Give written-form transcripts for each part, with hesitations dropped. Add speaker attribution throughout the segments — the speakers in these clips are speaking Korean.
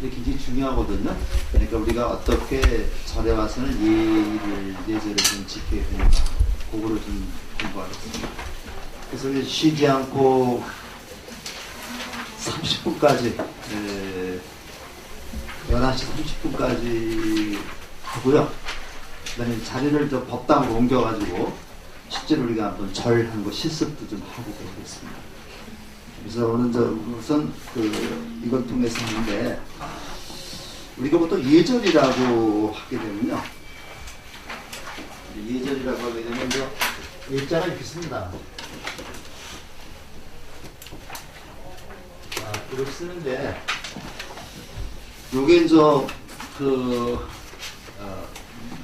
Speaker 1: 굉장히 중요하거든요. 그러니까 우리가 어떻게 절에 와서는 예절을 좀 지켜야 되는가, 그거를 좀 공부하겠습니다. 그래서 우리 쉬지 않고 30분까지, 11시 30분까지 하고요. 그 다음에 자리를 저 법당으로 옮겨가지고 실제로 우리가 한번 절한 거 실습도 좀 하고 그러겠습니다. 그래서 오늘 우선 이걸 통해서 하는데, 우리가 보통 예절이라고 하게 되면요. 예절이라고 하게 되면 예자가 이렇게 씁니다. 이렇게 쓰는데, 요게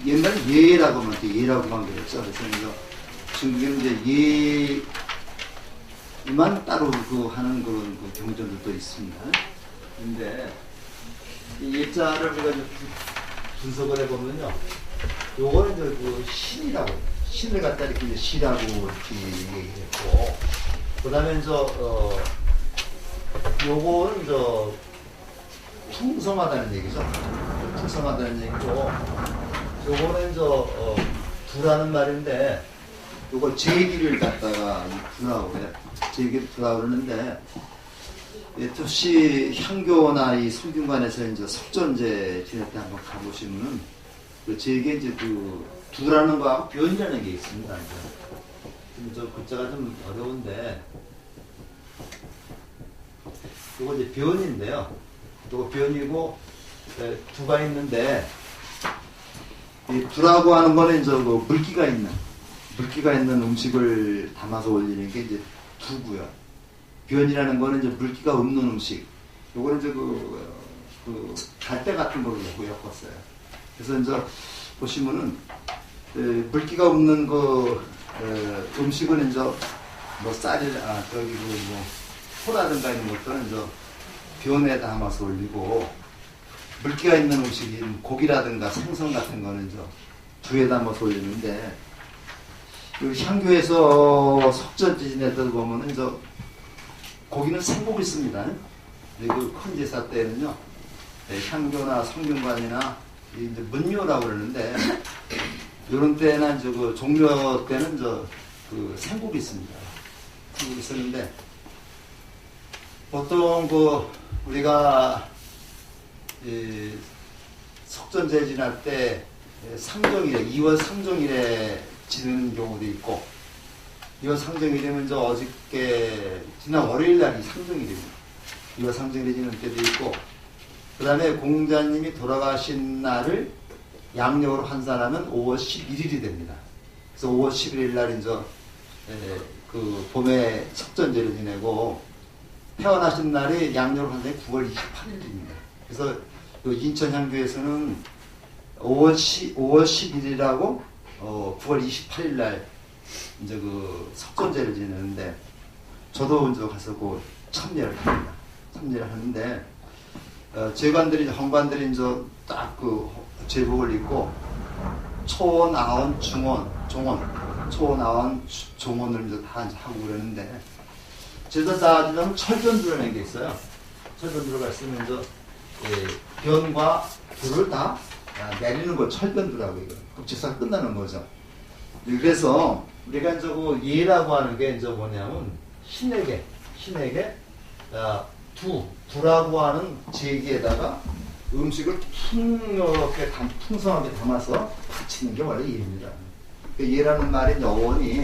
Speaker 1: 옛날에 예라고만 그랬죠. 그래서 중국에는 이제 예만 따로 하는 그런 경전들도 있습니다. 근데 이 예자를 우리가 분석을 해보면요, 요거는 신이라고, 신을 갖다 이렇게 시라고 이렇게 얘기했고, 그 다음에 요거는 풍성하다는 얘기죠. 풍성하다는 얘기고, 요거는 부라는 말인데, 요거 제기를 갖다가 부라고 해요. 제기를 부라고 그러는데, 특히 향교나 이 성균관에서 석전제 지낼 때 한번 가보시면은, 제게 두라는 거하고 변이라는 게 있습니다. 글자가 좀 어려운데, 요거 이제 변인데요. 요거 변이고, 두가 있는데, 이 두라고 하는 거는 물기가 있는 음식을 담아서 올리는 게 이제 두고요. 변이라는 거는 이제 물기가 없는 음식. 요거는 갈대 같은 걸로 엮었어요. 그래서 보시면은, 물기가 없는 음식은 소라든가 이런 것들은 변에 담아서 올리고, 물기가 있는 음식이 고기라든가 생선 같은 거는 두에 담아서 올리는데, 향교에서 석전지 지내다 보면은 고기는 생고기 씁니다. 큰 제사 때는요, 향교나 성균관이나 이제 문묘라고 그러는데, 이런 때나 종묘 때는 생고기 씁니다. 생고기 쓰는데, 보통 우리가 석전제 지날 때 상정일에, 2월 상정일에 지내는 경우도 있고, 2월 상정일이면 어저께 지난 월요일 날이 상정일입니다. 2월 상정일에 지내는 때도 있고, 그 다음에 공자님이 돌아가신 날을 양력으로 환산하면 5월 11일이 됩니다. 그래서 5월 11일 날 봄에 석전제를 지내고, 태어나신 날이 양력으로 환산해 9월 28일입니다. 그래서 인천 향교에서는 5월 10일이라고 9월 28일 날 석전제를 지내는데, 저도 가서 참여를 합니다. 참여를 하는데, 헌관들이 딱 제복을 입고, 초원, 아원, 종원, 초원, 아원, 종원을 다 하고 그러는데, 제사 쌓아주려면 철변두라는 게 있어요. 철변두를 쓰면 변과 두를 다 내리는 걸 철변두라고 이거. 제사가 끝나는 거죠. 그래서 우리가 예라고 하는 게 뭐냐면 신에게 두라고 하는 제기에다가 음식을 풍성하게 담아서 바치는 게 원래 예입니다. 예라는 말이 어원이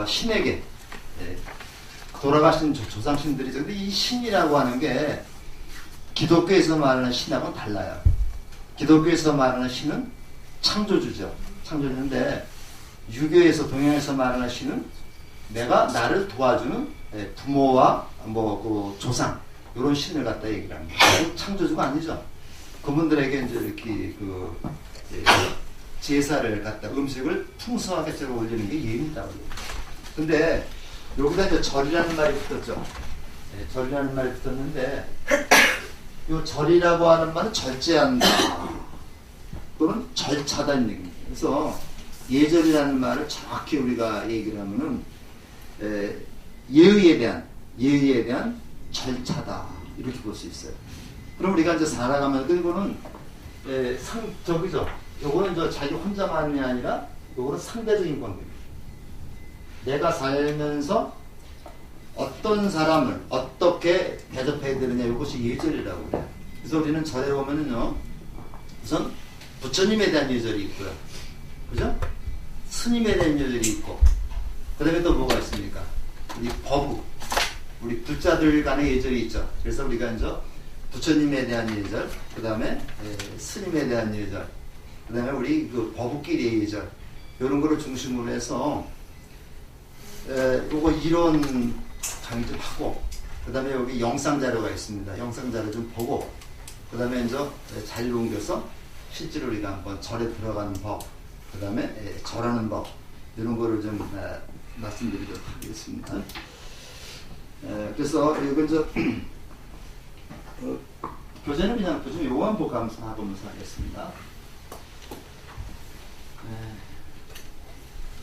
Speaker 1: 신에게, 돌아가신 조상신들이죠. 근데 이 신이라고 하는 게 기독교에서 말하는 신하고는 달라요. 기독교에서 말하는 신은 창조주죠. 창조주인데, 유교에서, 동양에서 말하는 신은 나를 도와주는 부모와 조상, 이런 신을 갖다 얘기를 합니다. 창조주가 아니죠. 그분들에게 이렇게 제사를 갖다 음식을 풍성하게 올리는 게 예입니다. 근데 여기다 절이라는 말이 붙었죠. 절이라는 말이 붙었는데, 요 절이라고 하는 말은 절제한다 또는 절차다는 얘기입니다. 그래서 예절이라는 말을 정확히 우리가 얘기를 하면은 예의에 대한 절차다, 이렇게 볼 수 있어요. 그럼 우리가 이제 살아가면 그리고는 저기죠. 요거는 저 자기 혼자만이 아니라 요거는 상대적인 관계입니다. 내가 살면서 어떤 사람을 어떻게 대접해야 되느냐 이것이 예절이라고 그래요. 그래서 우리는 절에 보면은요, 우선 부처님에 대한 예절이 있고요, 그죠? 스님에 대한 예절이 있고, 그 다음에 또 뭐가 있습니까? 우리 법우, 우리 불자들 간의 예절이 있죠. 그래서 우리가 이제 부처님에 대한 예절, 그 다음에 스님에 대한 예절, 그 다음에 우리 그 법우끼리의 예절, 이런 거를 중심으로 해서 요거 이론 강의 좀 하고, 그 다음에 여기 영상 자료가 있습니다. 영상 자료 좀 보고, 그 다음에 이제 자리로 옮겨서 실제로 우리가 한번 절에 들어가는 법, 그 다음에 절하는 법, 이런 거를 좀 말씀드리도록 하겠습니다. 그래서 이건 저 교재는 그냥 교재 요한 보면서 하겠습니다.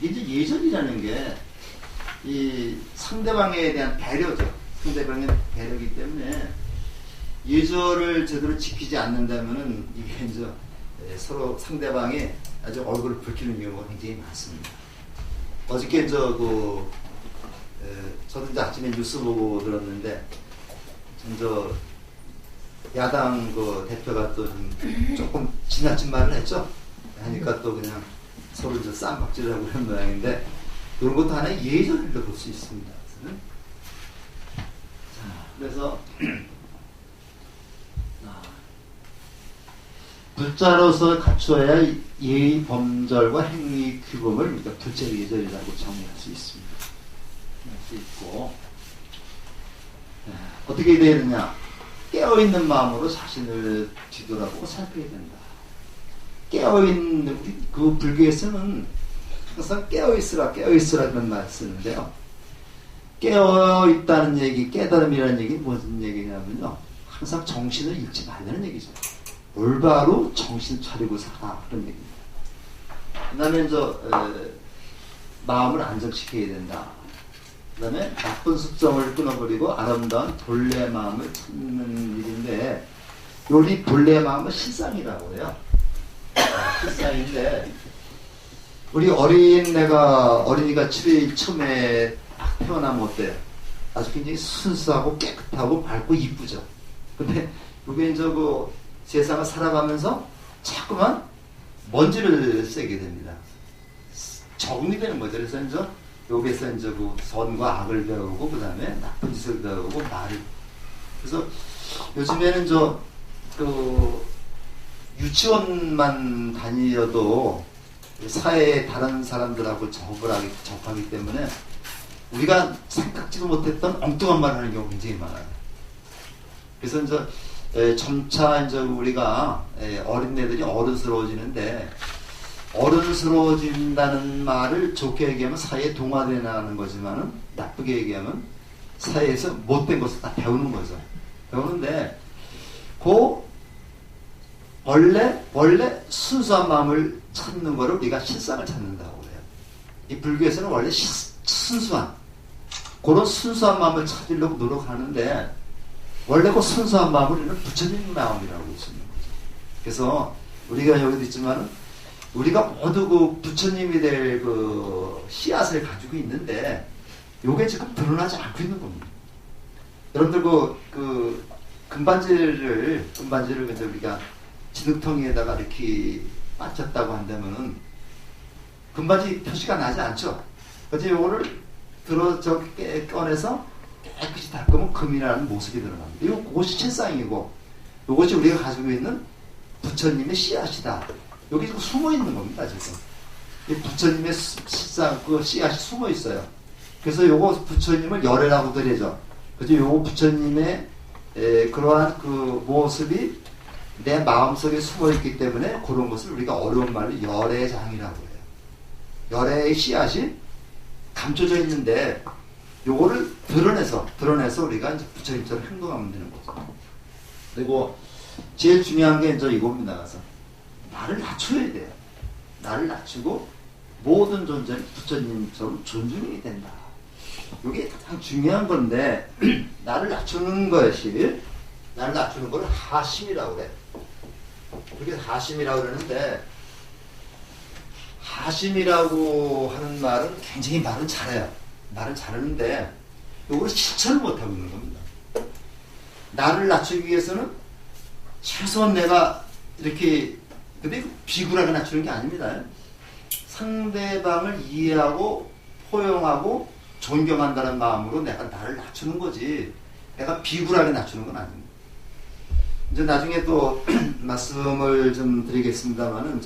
Speaker 1: 이제 예절이라는 게 이 상대방에 대한 배려죠. 상대방의 배려이기 때문에 예절을 제대로 지키지 않는다면은 이게 이제 서로 상대방이 아주 얼굴을 붉히는 경우가 굉장히 많습니다. 어저께 저도 이제 아침에 뉴스 보고 들었는데, 저 야당 그 대표가 또 조금 지나친 말을 했죠. 하니까 또 그냥 서로 이제 쌈박질하고 그런 모양인데, 그런 것도 하나의 예절이라고 볼 수 있습니다. 자, 그래서 불자로서 갖춰야 할 예의 범절과 행위 규범을 우리가 불자 예절이라고 정의할 수 있습니다. 할 수 있고, 어떻게 해야 되느냐? 깨어있는 마음으로 자신을 뒤돌아보고 살펴야 된다. 깨어있는, 우리 그 불교에서는 항상 깨어있으라 그런 말 쓰는데요. 깨어있다는 얘기, 깨달음이라는 얘기 무슨 얘기냐면요, 항상 정신을 잃지 말라는 얘기죠. 올바로 정신 차리고 살아, 그런 얘기입니다. 그 다음에 마음을 안정시켜야 된다. 그 다음에 나쁜 습성을 끊어버리고 아름다운 본래 마음을 찾는 일인데, 요리 본래 마음은 실상이라고 해요. 실상인데, 우리 어린이가 7일 처음에 딱 태어나면 어때요? 아주 굉장히 순수하고 깨끗하고 밝고 이쁘죠. 근데 이게 이제 그 세상을 살아가면서 자꾸만 먼지를 쐬게 됩니다. 적응이 되는 거죠. 그래서 이제 여기에서 이제 그 선과 악을 배우고, 그 다음에 나쁜 짓을 배우고, 말을. 그래서 요즘에는 그 유치원만 다니어도 사회의 다른 사람들하고 접하기 때문에 우리가 생각지도 못했던 엉뚱한 말을 하는 경우가 굉장히 많아요. 그래서 이제 점차 이제 우리가 어린애들이 어른스러워지는데, 어른스러워진다는 말을 좋게 얘기하면 사회에 동화되어 나가는 거지만은, 나쁘게 얘기하면 사회에서 못된 것을 다 배우는 거죠. 배우는데 원래 순수한 마음을 찾는 거를 우리가 실상을 찾는다고 그래요. 이 불교에서는 원래 순수한, 그런 순수한 마음을 찾으려고 노력하는데, 원래 그 순수한 마음을 우리는 부처님 마음이라고 볼 수 있는 거죠. 그래서 우리가 여기도 있지만, 우리가 모두 그 부처님이 될 그 씨앗을 가지고 있는데, 요게 지금 드러나지 않고 있는 겁니다. 여러분들 그 금반지를 근데 우리가 진흙텅이에다가 이렇게 빠쳤다고 한다면은 금반지 표시가 나지 않죠. 그래서 요거를 꺼내서 깨끗이 닦으면 금이라는 모습이 들어갑니다. 그것이 실상이고, 이것이 우리가 가지고 있는 부처님의 씨앗이다. 여기 지금 숨어 있는 겁니다, 지금. 이 부처님의 실상, 그 씨앗이 숨어 있어요. 그래서 요거 부처님을 열애라고 드리죠. 그래서 요거 부처님의 그러한 그 모습이 내 마음속에 숨어있기 때문에 그런 것을 우리가 어려운 말로 열애장이라고 해요. 열애의 씨앗이 감춰져 있는데, 요거를 드러내서 우리가 이제 부처님처럼 행동하면 되는 거죠. 그리고 제일 중요한 게 이제 이겁니다. 나가서 나를 낮춰야 돼요. 나를 낮추고 모든 존재는 부처님처럼 존중해야 된다. 이게 가장 중요한 건데, 나를 낮추는 것이 나를 낮추는 걸 하심이라고 그래. 그렇게 하심이라고 그러는데, 하심이라고 하는 말은 굉장히 말은 잘해요. 말은 잘하는데 이걸 실천을 못하고 있는 겁니다. 나를 낮추기 위해서는 최소한 내가 이렇게, 근데 비굴하게 낮추는 게 아닙니다. 상대방을 이해하고 포용하고 존경한다는 마음으로 내가 나를 낮추는 거지, 내가 비굴하게 낮추는 건 아닙니다. 이제 나중에 또 말씀을 좀 드리겠습니다만은,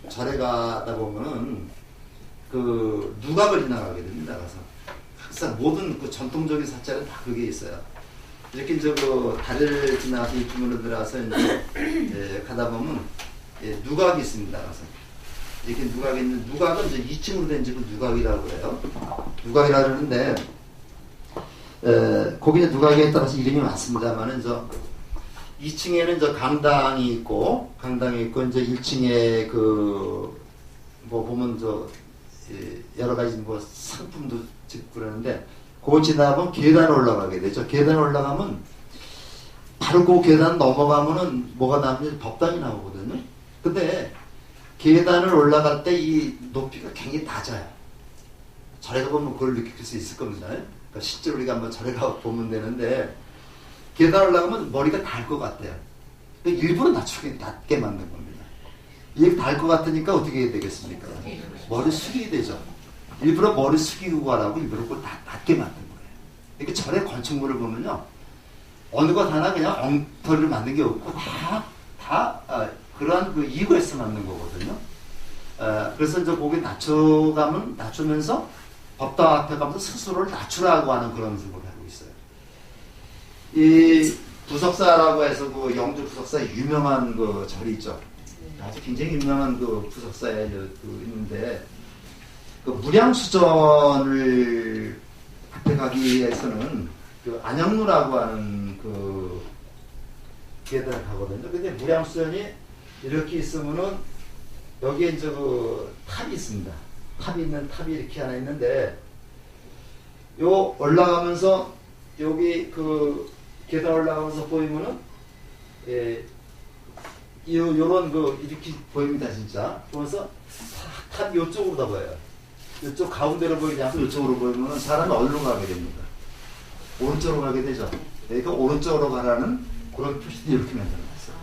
Speaker 1: 절에 가다 보면은 그 누각을 지나가게 됩니다. 가서 항상 모든 그 전통적인 사찰은 다 그게 있어요. 이렇게 이제 그 다리를 지나서 이 주문을 들어가서 이제 가다 보면 누각이 있습니다. 가서 이렇게 누각이 있는, 누각은 이제 2층으로 된 집은 누각이라고 해요. 누각이라고 그러는데 거기 누각에 따라서 이름이 많습니다만은 2층에는 강당이 있고 이제 1층에 뭐 보면 여러 가지 뭐 상품도 짓고 그러는데, 그거 지나가면 계단 올라가게 되죠. 계단 올라가면 바로 그 계단 넘어가면은 뭐가 나오면 법당이 나오거든요. 근데 계단을 올라갈 때 이 높이가 굉장히 낮아요. 절에 가보면 그걸 느낄 수 있을 겁니다. 그러니까 실제로 우리가 한번 절에 가 보면 되는데, 계단 올라가면 머리가 달 것 같아요. 일부러 낮게 만든 겁니다. 이게 달 것 같으니까 어떻게 해야 되겠습니까? 머리 숙이게 되죠. 일부러 머리 숙이고 가라고 일부러 그걸 낮게 만든 거예요. 이렇게 절의 건축물을 보면요, 어느 것 하나 그냥 엉터리로 만든 게 없고 다 그러한 그 이유가 있어 만든 거거든요. 그래서 이제 거기 낮추면서 법당 앞에 가면서 스스로를 낮추라고 하는 그런 식으로 하고 있어요. 이 부석사라고 해서 그 영주 부석사 유명한 그 절이 있죠. 아주 굉장히 유명한 그 부석사에 있는데, 그 무량수전을 앞에 가기 위해서는 그 안영루라고 하는 그 계단을 가거든요. 근데 무량수전이 이렇게 있으면은 여기에 이제 그 탑이 있습니다. 탑이 이렇게 하나 있는데, 요 올라가면서 여기 그 계단 올라가면서 보이면은 요런 이렇게 보입니다. 진짜 보면서 탑 요쪽으로 다 보여요. 요쪽 가운데로 보이지 않고 요쪽으로 보이면은 사람이 어디로 가게 됩니다. 오른쪽으로 가게 되죠. 그러니까 오른쪽으로 가라는 그런 표시들이 이렇게 만들어놨어요.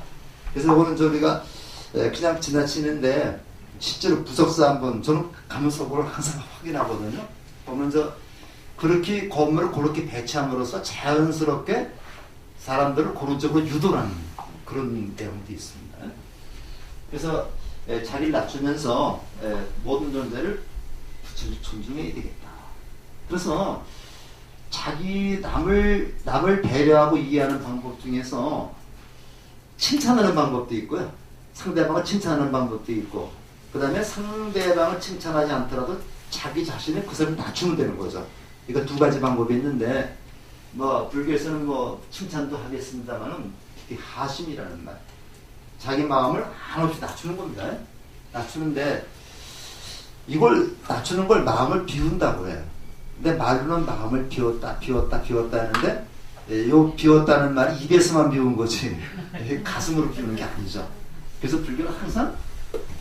Speaker 1: 그래서 이거는 우리가 그냥 지나치는데, 실제로 부석사 한번 저는 가면서 그걸 항상 확인하거든요. 보면서 그렇게 건물을 그렇게 배치함으로써 자연스럽게 사람들을 그런 쪽으로 유도하는 그런 내용도 있습니다. 그래서 자리를 낮추면서 모든 존재를 존중해야 되겠다. 그래서 남을 배려하고 이해하는 방법 중에서 칭찬하는 방법도 있고요, 상대방을 칭찬하는 방법도 있고, 그 다음에 상대방을 칭찬하지 않더라도 자기 자신을 그 사람을 낮추면 되는 거죠. 이거 두 가지 방법이 있는데, 뭐 불교에서는 뭐 칭찬도 하겠습니다만은 특히 하심이라는 말, 자기 마음을 한없이 낮추는 겁니다. 낮추는데, 이걸 낮추는 걸 마음을 비운다고 해요. 근데 말로는 마음을 비웠다 하는데, 요 비웠다는 말이 입에서만 비운 거지 가슴으로 비우는 게 아니죠. 그래서 불교는 항상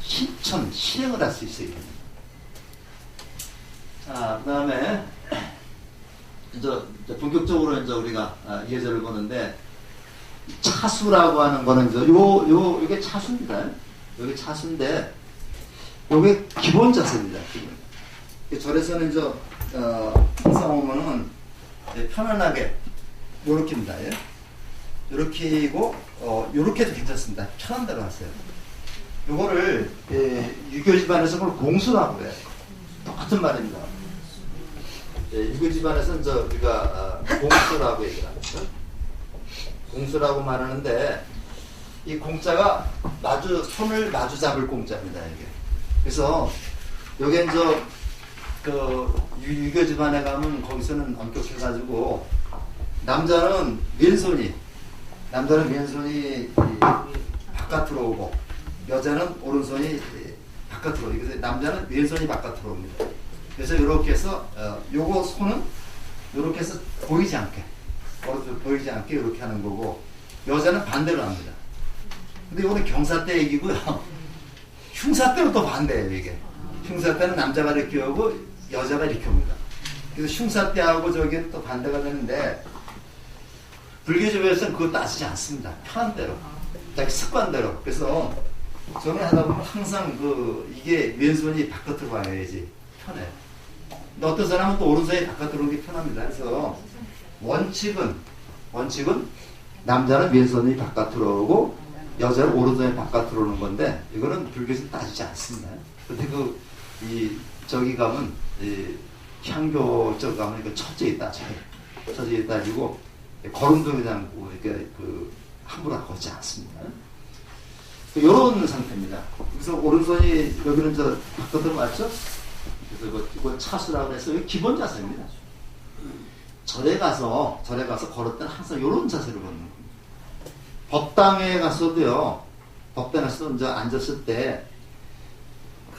Speaker 1: 실행을 할 수 있어야 됩니다. 자, 그 다음에 이제 본격적으로 이제 우리가 예절을 보는데, 차수라고 하는 거는 요게 차수입니다. 요게 차수인데, 요게 기본 자세입니다. 절에서는 항상 오면은 편안하게 요렇게입니다. 요렇게이고 요렇게도 괜찮습니다. 편한 대로 하세요. 요거를 유교 집안에서 그걸 공수라고 해요. 똑같은 말입니다. 유교 집안에서는 우리가 공수라고 얘기합니다. 공수라고 말하는데, 이 공자가 손을 마주 잡을 공자입니다. 이게. 그래서 요게 유교 집안에 가면 거기서는 엄격해가지고, 남자는 왼손이 바깥으로 오고, 여자는 오른손이 바깥으로 오고, 그래서 남자는 왼손이 바깥으로 옵니다. 그래서 이렇게 해서 요거 손은 이렇게 해서 보이지 않게 이렇게 하는 거고, 여자는 반대로 합니다. 근데 이거는 경사 때 얘기고요. 흉사 때는 또 반대예요, 이게. 흉사 때는 남자가 이렇게 오고 여자가 이렇게 옵니다. 그래서 흉사 때하고 저기는 또 반대가 되는데 불교적에서는 그거 따지지 않습니다. 편한 대로. 자기 습관대로. 그래서 저는 하다 보면 항상 이게 왼손이 바깥으로 와야지 편해. 근데 어떤 사람은 또 오른손이 바깥으로 오는 게 편합니다. 그래서 원칙은 남자는 왼손이 바깥으로 오고 여자는 오른손이 바깥으로 오는 건데 이거는 불교에서 따지지 않습니다. 근데 저기 가면 향교 쪽 가면 이거 처져 있다. 처져 있다. 그리고 걸음도 그냥 이렇게 함부로 걷지 않습니다. 이런 상태입니다. 그래서 오른손이 여기는 저 바깥으로 맞죠? 그래서 이거 차수라고 해서 이거 기본 자세입니다. 절에 가서 걸을 때는 항상 이런 자세로 걷는 겁니다. 법당에 가서도요. 법당에 가서 이제 앉았을 때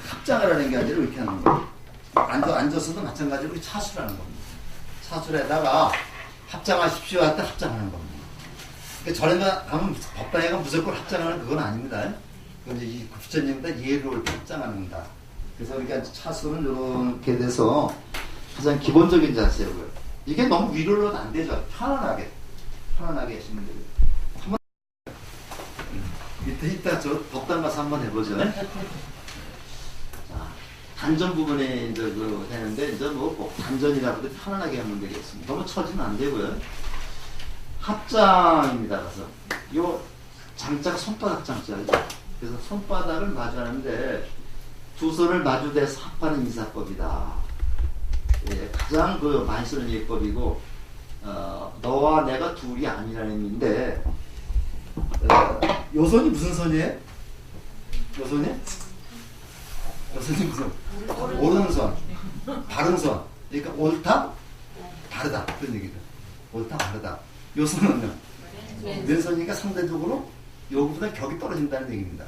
Speaker 1: 합장을 하는 게 아니라 이렇게 하는 거예요. 앉아서도 마찬가지로 차수라는 겁니다. 차수에다가 합장하십시오 할 때 합장하는 겁니다. 절에 가면 법당에 가면 무조건 합장하는 그건 아닙니다. 그건 이제 부처님보다 예를 합장하는 거다. 그래서 이렇게 차수는 이렇게 돼서 가장 기본적인 자세고요. 이게 너무 위로는 안 되죠. 편안하게 하시면 돼요. 한번 이따 저 법당 가서 한번 해보죠. 자, 단전 부분에 이제 되는데 이제 꼭 단전이라고 편안하게 하면 되겠습니다. 너무 처지면 안 되고요. 합장입니다. 그래서 요 장자가 손바닥 장자죠. 그래서 손바닥을 마주하는데 두 손을 마주대서 합하는 인사법이다. 예, 가장 많이 쓰는 예법이고 너와 내가 둘이 아니라는 의미인데 요 손이 무슨 손이에요? 요 손이? 요 손이 무슨? 오른손, 바른 손. 그러니까 옳다, 바르다 그런 얘기죠. 옳다, 바르다. 요 손은요? 왼손이니까 상대적으로 요거보다 격이 떨어진다는 얘기입니다.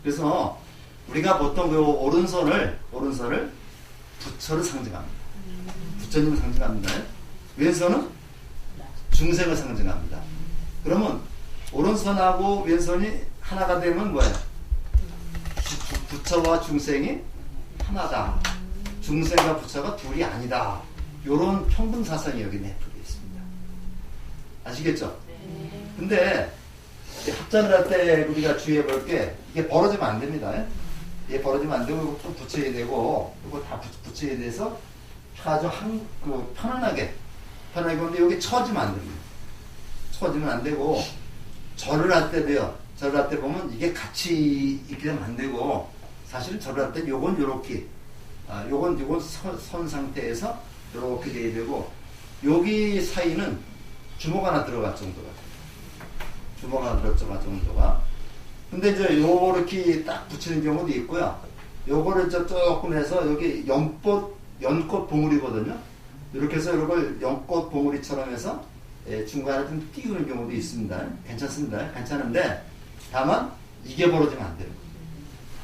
Speaker 1: 그래서 우리가 보통 그 오른손을 부처를 상징합니다. 부처님을 상징합니다. 왼손은 중생을 상징합니다. 그러면 오른손하고 왼손이 하나가 되면 뭐예요? 부처와 중생이 하나다. 중생과 부처가 둘이 아니다. 이런 평등 사상이 여기 내포되어 있습니다. 아시겠죠? 근데 합장을 할 때 우리가 주의해 볼 게 이게 벌어지면 안 됩니다. 이게 벌어지면 안 되고 좀 붙여야 되고 이거 다 붙여야 돼서 아주 편안하게 근데 여기 처지면 안 됩니다. 처지면 안 되고 절을 할 때도요. 절을 할 때 보면 이게 같이 이렇게 되면 안 되고 사실은 절을 할 때 요건 요렇게 요건 선 상태에서 요렇게 돼야 되고 여기 사이는 주먹 하나 들어갈 정도가 주먹 하나 들어갈 정도가 근데 이제 요렇게 딱 붙이는 경우도 있고요. 요거를 조금 해서 여기 연꽃 봉우리거든요. 이렇게 해서 이걸 연꽃 봉우리처럼 해서 중간에 좀 띄우는 경우도 있습니다. 괜찮습니다. 괜찮은데 다만 이게 벌어지면 안 돼요.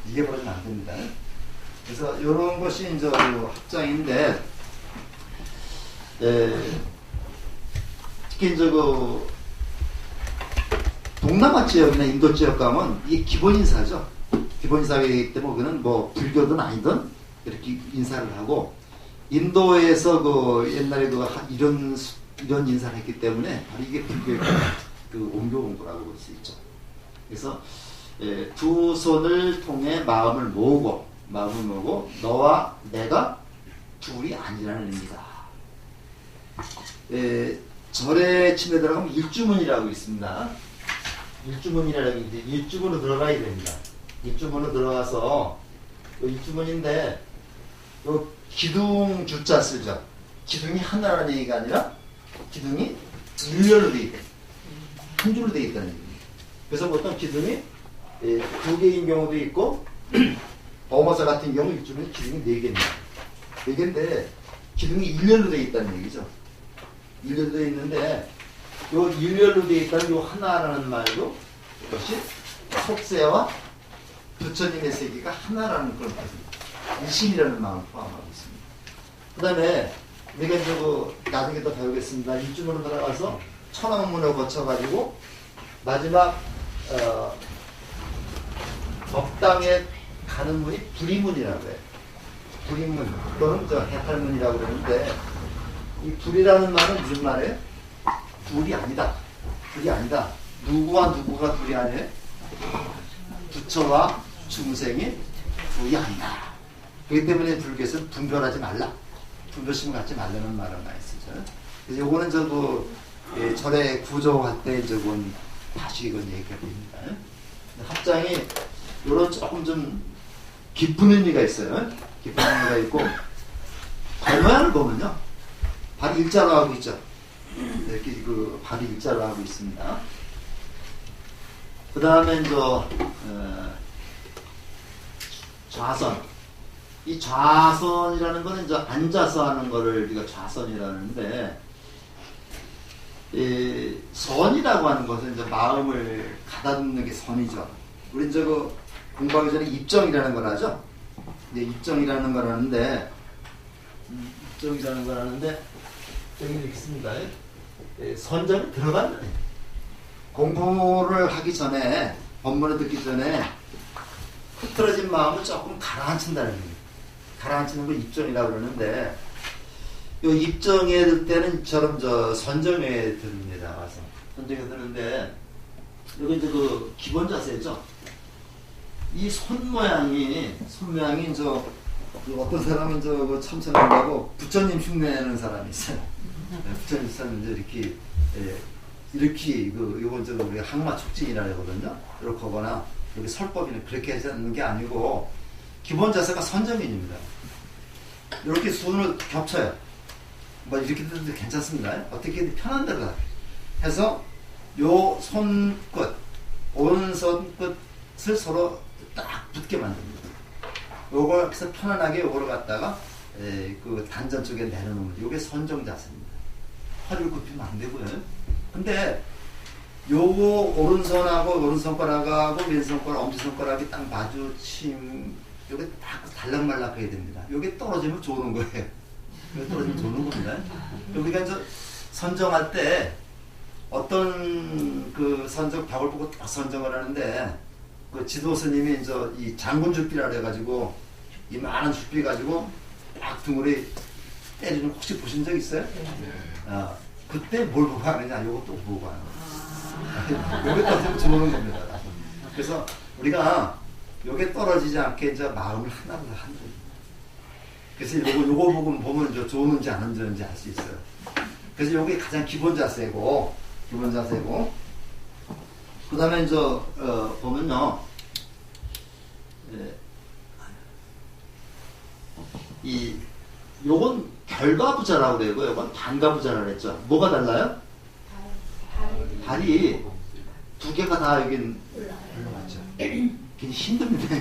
Speaker 1: 이게 벌어지면 안 됩니다. 그래서 이런 것이 이제 합장인데 특히 이제 동남아 지역이나 인도 지역 가면 이게 기본 인사죠. 기본 인사이기 때문에 그는 불교든 아니든 이렇게 인사를 하고 인도에서 옛날에 이런 인사를 했기 때문에 바로 이게 불교의 옹교본 거라고 볼 수 있죠. 그래서 두 손을 통해 마음을 모으고 너와 내가 둘이 아니라는 의미다. 절에 침에 들어가면 일주문이라고 있습니다. 일주문이라는 게 일주문으로 들어가야 됩니다. 일주문으로 들어가서 일주문인데 요 기둥 주자 쓰죠. 기둥이 하나라는 얘기가 아니라 기둥이 일렬로 되어 있다. 한 줄로 되어 있다는 얘기입니다. 그래서 보통 기둥이 두 개인 경우도 있고 범어사 같은 경우 일주문이 기둥이 네 개입니다. 네 개인데 기둥이 일렬로 되어 있다는 얘기죠. 일렬로 되어 있는데 요 일렬로 되어 있다는 요 하나라는 말도 이것이 속세와 부처님의 세계가 하나라는 그런 뜻입니다. 일심이라는 마음을 포함하고 있습니다. 그 다음에 우리가 이제 나중에 또 배우겠습니다. 일주문으로 들어가서 천왕문을 거쳐가지고 마지막 법당에 가는 문이 불이문이라고 해요. 불이문 또는 해탈문이라고 그러는데 이 불이라는 말은 무슨 말이에요? 둘이 아니다. 둘이 아니다. 누구와 누구가 둘이 아니에요? 부처와 중생이 둘이 아니다. 그렇기 때문에 불교에서는 분별하지 말라. 분별심을 갖지 말라는 말을 많이 쓰죠. 그래서 요거는 절의 구조할 때 저건 다시 이건 얘기가 됩니다. 합장이 요런 조금 좀 깊은 의미가 있어요. 깊은 의미가 있고 발 모양을 보면요. 발이 일자로 하고 있죠. 이렇게 발이 일자로 하고 있습니다. 그 다음에 좌선. 이 좌선이라는 거는 앉아서 하는 거를 우리가 좌선이라는데, 이 선이라고 하는 것은 마음을 가다듬는 게 선이죠. 우린 공부하기 전에 입정이라는 걸 하죠. 이제 입정이라는 걸 하는데, 여기 이렇게 있습니다. 선정이 들어가는 거예요. 공부를 하기 전에, 법문을 듣기 전에 흐트러진 마음을 조금 가라앉힌다는 거예요. 가라앉히는 걸 입정이라고 그러는데, 요 입정에 들 때는 저런 선정에 듭니다. 와서 선정에 드는데, 여기 기본 자세죠. 이 손 모양이 어떤 사람은 참선한다고 부처님 흉내내는 사람이 있어요. 부처님 흉내내는 이렇게 요건 우리가 항마 촉진이라 하거든요. 이렇게 하거나 여기 설법이는 그렇게 하는 게 아니고 기본 자세가 선정인입니다. 이렇게 손을 겹쳐요. 이렇게 해도 괜찮습니다. 어떻게 편한 대로 해서 요 손끝, 오른손 끝을 서로 딱 붙게 만듭니다. 요걸 그래서 편안하게 요걸 갖다가 그 단전 쪽에 내려놓으면 요게 선정 자세입니다. 허리를 굽히면 안 되고요. 근데 요거 오른손가락하고 왼손가락, 엄지손가락이 딱 마주침, 요게 딱 달랑말랑 해야 됩니다. 요게 떨어지면 좋은 거예요. 요게 떨어지면 좋은 겁니다. 우리가 선정할 때 어떤 벽을 보고 딱 선정을 하는데, 그 지도 스님이 이 장군 죽비라 그래가지고 이 많은 죽비 가지고 딱 등으로 때리는 거 혹시 보신 적 있어요? 네. 그때 뭘 보고 하느냐? 요것도 보고 하는 거예요. 요게 떨어지면 좋은 겁니다. 그래서 우리가 요게 떨어지지 않게 마음을 하나로 하는 거예요. 그래서 요거 보면 좋은지 안 좋은지 알 수 있어요. 그래서 요게 가장 기본 자세고, 그 다음에 보면요, 요건 결과부자라고 그래요. 요건 반가부자라고 그랬죠. 뭐가 달라요? 발이 두 개가 다 여긴 올라갔죠. 굉장히 힘듭니다.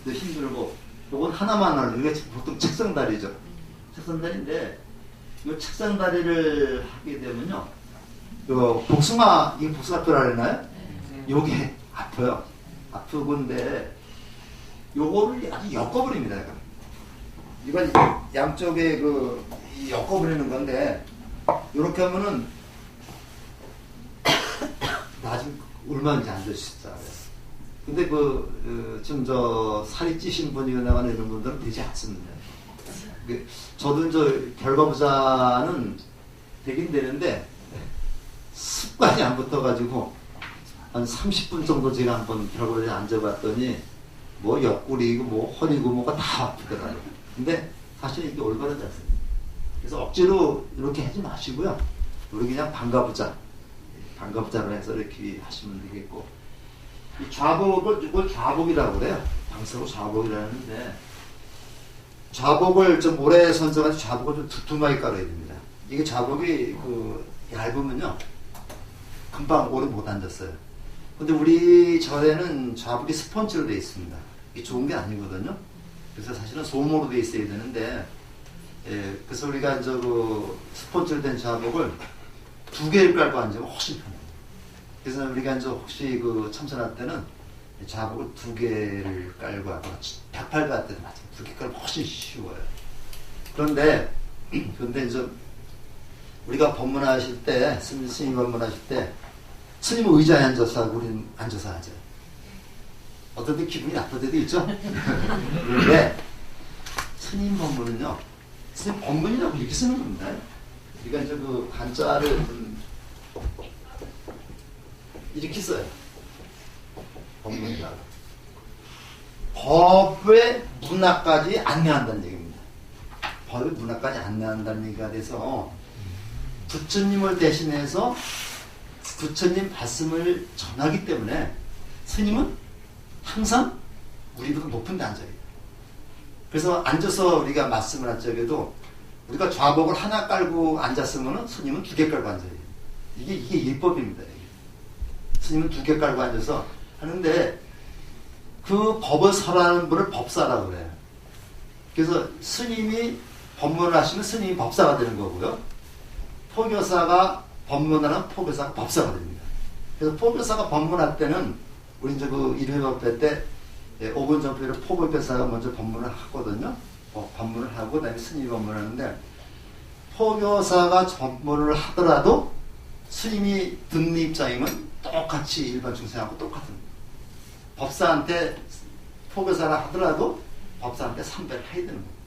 Speaker 1: 힘들고, 요건 하나만 하는, 이게 보통 책상다리죠. 책상다리인데, 이 책상다리를 하게 되면요, 이게 복숭아뼈라 그러나요? 요게 아파요. 아프건데, 요거를 아주 엮어버립니다. 이건 양쪽에 엮어버리는 건데, 요렇게 하면은, 나중에 얼마인지 안 되시잖아요. 근데 지금 살이 찌신 분이거나 이런 분들은 되지 않습니다. 저도 결과부자는 되긴 되는데, 습관이 안 붙어가지고, 한 30분 정도 제가 한번 결과부자에 앉아봤더니, 옆구리고, 허리고, 뭐가 다 아프더라고요. 근데 사실 이게 올바른 자세입니다. 그래서 억지로 이렇게 하지 마시고요. 우리 그냥 반가부자로 해서 이렇게 하시면 되겠고, 이 이걸 좌복이라고 그래요. 방석으로 좌복이라는데, 좌복을 좀 오래 선정해서 좌복을 좀 두툼하게 깔아야 됩니다. 이게 좌복이 얇으면요, 금방 오래 못 앉았어요. 근데 우리 절에는 좌복이 스펀지로 되어 있습니다. 이게 좋은 게 아니거든요. 그래서 사실은 소모로 되어 있어야 되는데, 그래서 우리가 스펀지로 된 좌복을 2개를 깔고 앉으면 훨씬 편해요. 그래서 우리가 혹시 참선할 때는 좌복을 2개를 깔고 하고, 108가 때도 마찬가지 2개 깔면 훨씬 쉬워요. 그런데 우리가 법문하실 때, 스님 법문하실 때, 스님은 의자에 앉아서 하고 우리는 앉아서 하죠. 어떤 때 기분이 나쁠 때도 있죠. 그런데 스님 법문은요, 스님 법문이라고 이렇게 쓰는 겁니다. 우리가 이제 그 한자를 이렇게 써요. 법문이라고. 법의 문화까지 안내한다는 얘기입니다. 법의 문화까지 안내한다는 얘기가 돼서 부처님을 대신해서 부처님 말씀을 전하기 때문에 스님은 항상 우리보다 높은 데 앉아요. 그래서 앉아서 우리가 말씀을 할 적에도 우리가 좌복을 하나 깔고 앉았으면 스님은 두 개 깔고 앉아요. 이게 예법입니다. 스님은 두 개 깔고 앉아서 하는데 그 법을 설하는 분을 법사라고 그래요. 그래서 스님이 법문을 하시면 스님이 법사가 되는 거고요. 포교사가 법문을 하면 포교사가 법사가 됩니다. 그래서 포교사가 법문할 때는 우리 이제 그 1회 법회 때 5분 전표로 포교사가 먼저 법문을 하거든요. 법문을 하고 그다음에 스님이 법문을 하는데 포교사가 법문을 하더라도 스님이 듣는 입장이면 똑같이 일반 중생하고 똑같은 법사한테 포교사라 하더라도 법사한테 삼배를 해야 되는 거예요.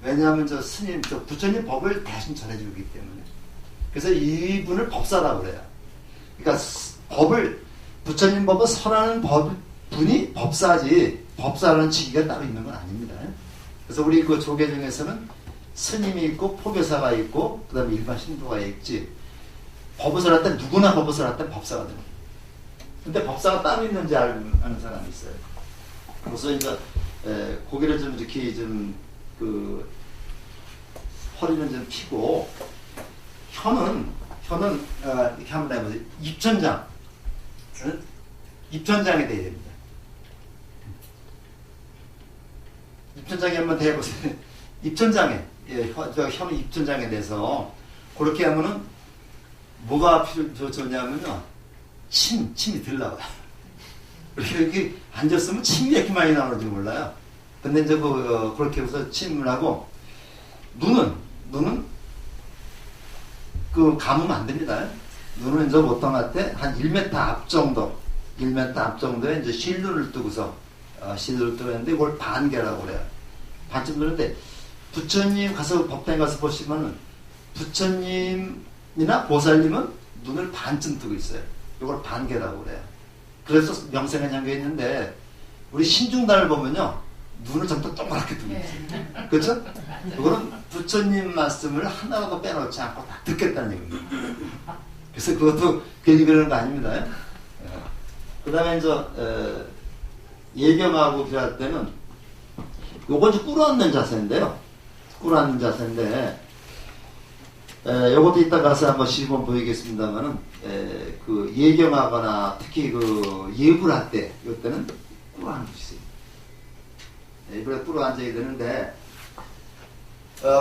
Speaker 1: 왜냐하면 저 스님, 저 부처님 법을 대신 전해주기 때문에. 그래서 이분을 법사라고 그래요. 그러니까 부처님 법을 설하는 분이 법사지 법사라는 직위가 따로 있는 건 아닙니다. 그래서 우리 그 조계 중에서는 스님이 있고 포교사가 있고 그 다음에 일반 신도가 있지. 법을 설할 때 누구나 법을 설할 때 법사가 됩니다. 근데 법사가 따로 있는지 아는 사람이 있어요. 그래서 이제 고개를 좀 이렇게 좀 그 허리는 좀 펴고 혀는 이렇게 한번 해보세요. 입천장. 입천장에 대야 됩니다. 입천장에 한번 대보세요. 입천장에 혀는 입천장에 대해서 그렇게 하면은 뭐가 좋냐면요. 침이 덜 나와요. 이렇게 앉았으면 침이 이렇게 많이 나오는지 몰라요. 근데 이제 그렇게 해서 침을 하고 눈은 그 감으면 안 됩니다. 눈은 이제 보통 할 때 한 1m 앞 정도, 1m 앞 정도에 이제 실눈을 뜨고서 실눈을 뜨고 했는데 이걸 반개라고 그래요. 반쯤 뜨는데 부처님 가서 법당에 가서 보시면은 부처님이나 보살님은 눈을 반쯤 뜨고 있어요. 이걸 반개라고 그래요. 그래서 명생에 잠겨 있는데 우리 신중단을 보면요. 눈을 전부 동그랗게 뜨고 있어요. 그렇죠? 그거는 부처님 말씀을 하나라도 빼놓지 않고 다 듣겠다는 얘기입니다. 그래서 그것도 괜히 그러는 거 아닙니다. 그 다음에 이제 예경하고 필요할 때는 요건 이제 꿇어앉는 자세인데요. 꿇어앉는 자세인데 요것도 이따 가서 한번 시범 보이겠습니다만은 그 예경하거나 특히 그 예불 할 때 이때는 꿇어앉으세요. 예불에 꿇어앉아야 되는데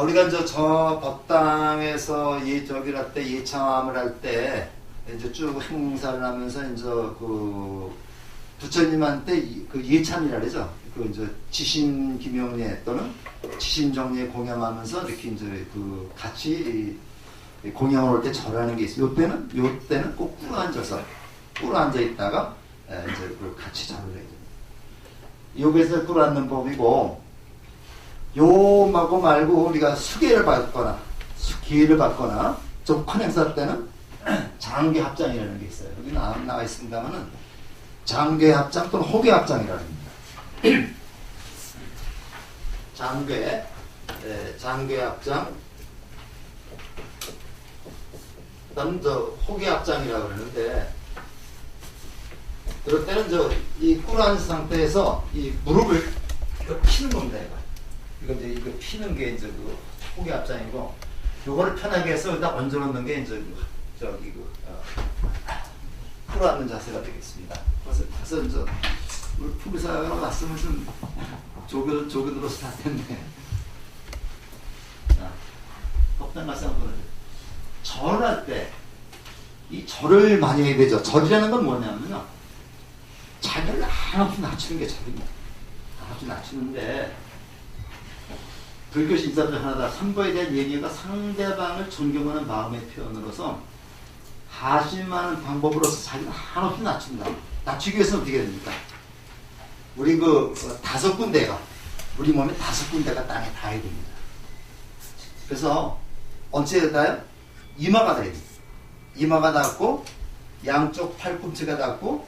Speaker 1: 우리가 이제 저 법당에서 저기를 할 때 예창함을 할 때 이제 쭉 행사를 하면서 이제 그 부처님한테 그 예참이라 그러죠. 그 이제 지신 김영례 또는 지신 정례 공양하면서 이렇게 이제 그 같이 공양을 올 때 절하는 게 있어요. 요때는 꼭 꿇어 앉아 있다가 이제 그걸 같이 절을 해야 됩니다. 여기서 꿇어 앉는 법이고 요마고 말고 우리가 수계를 받거나 좀 큰 행사 때는 장계 합장이라는 게 있어요. 여기 나와 있습니다만은 장계 합장 또는 호계 합장이라는 겁니다. 장계 합장 그다음 호계 합장이라고 그러는데 그럴 때는 이 꿇어앉은 상태에서 이 무릎을 이거 피는 겁니다. 이거 이제 피는 게 이제 그 호계 합장이고 요거를 편하게 해서 여기다 얹어놓는 게 이제 꿇어앉는 자세가 되겠습니다. 그래서 이제 우리 부부사가 왔으면 좀 조교 들어서 할 텐데. 자, 법당 가서 한번 절할 때 이 절을 많이 해야 되죠. 절이라는 건 뭐냐면요. 자기를 한없이 낮추는 게 절입니다. 한없이 낮추는데 불교 신사들 하나다. 삼보에 대한 얘기가 상대방을 존경하는 마음의 표현으로서 가심하는 방법으로서 자기는 한없이 낮춘다. 낮추기 위해서는 어떻게 됩니까? 우리 그 5군데가, 우리 몸에 5군데가 땅에 닿아야 됩니다. 그래서 언제 닿아요? 이마가 닿아야 됩니다. 이마가 닿고 양쪽 팔꿈치가 닿고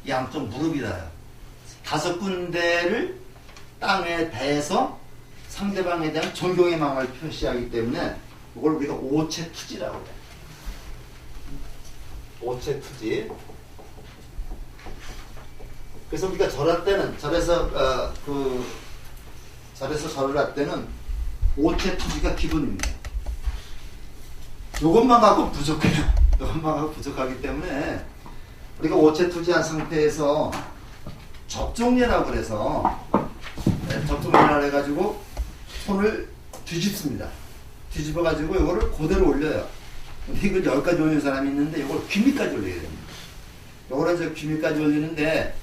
Speaker 1: 양쪽 무릎이 닿아요. 5군데를 땅에 대서 상대방에 대한 존경의 마음을 표시하기 때문에 이걸 우리가 오체투지라고 해요. 오체투지. 그래서 우리가 절할 때는 절에서 절을 할 때는 오체투지가 기본입니다. 이것만 갖고 부족해요. 이것만 갖고 부족하기 때문에 우리가 오체투지한 상태에서 접종례라고 그래서 접종례라고 해가지고 손을 뒤집습니다. 뒤집어가지고 이거를 그대로 올려요. 근데 이걸 여기까지 올리는 사람이 있는데 이걸 귀밑까지 올려야 됩니다. 이거를 이제 귀밑까지 올리는데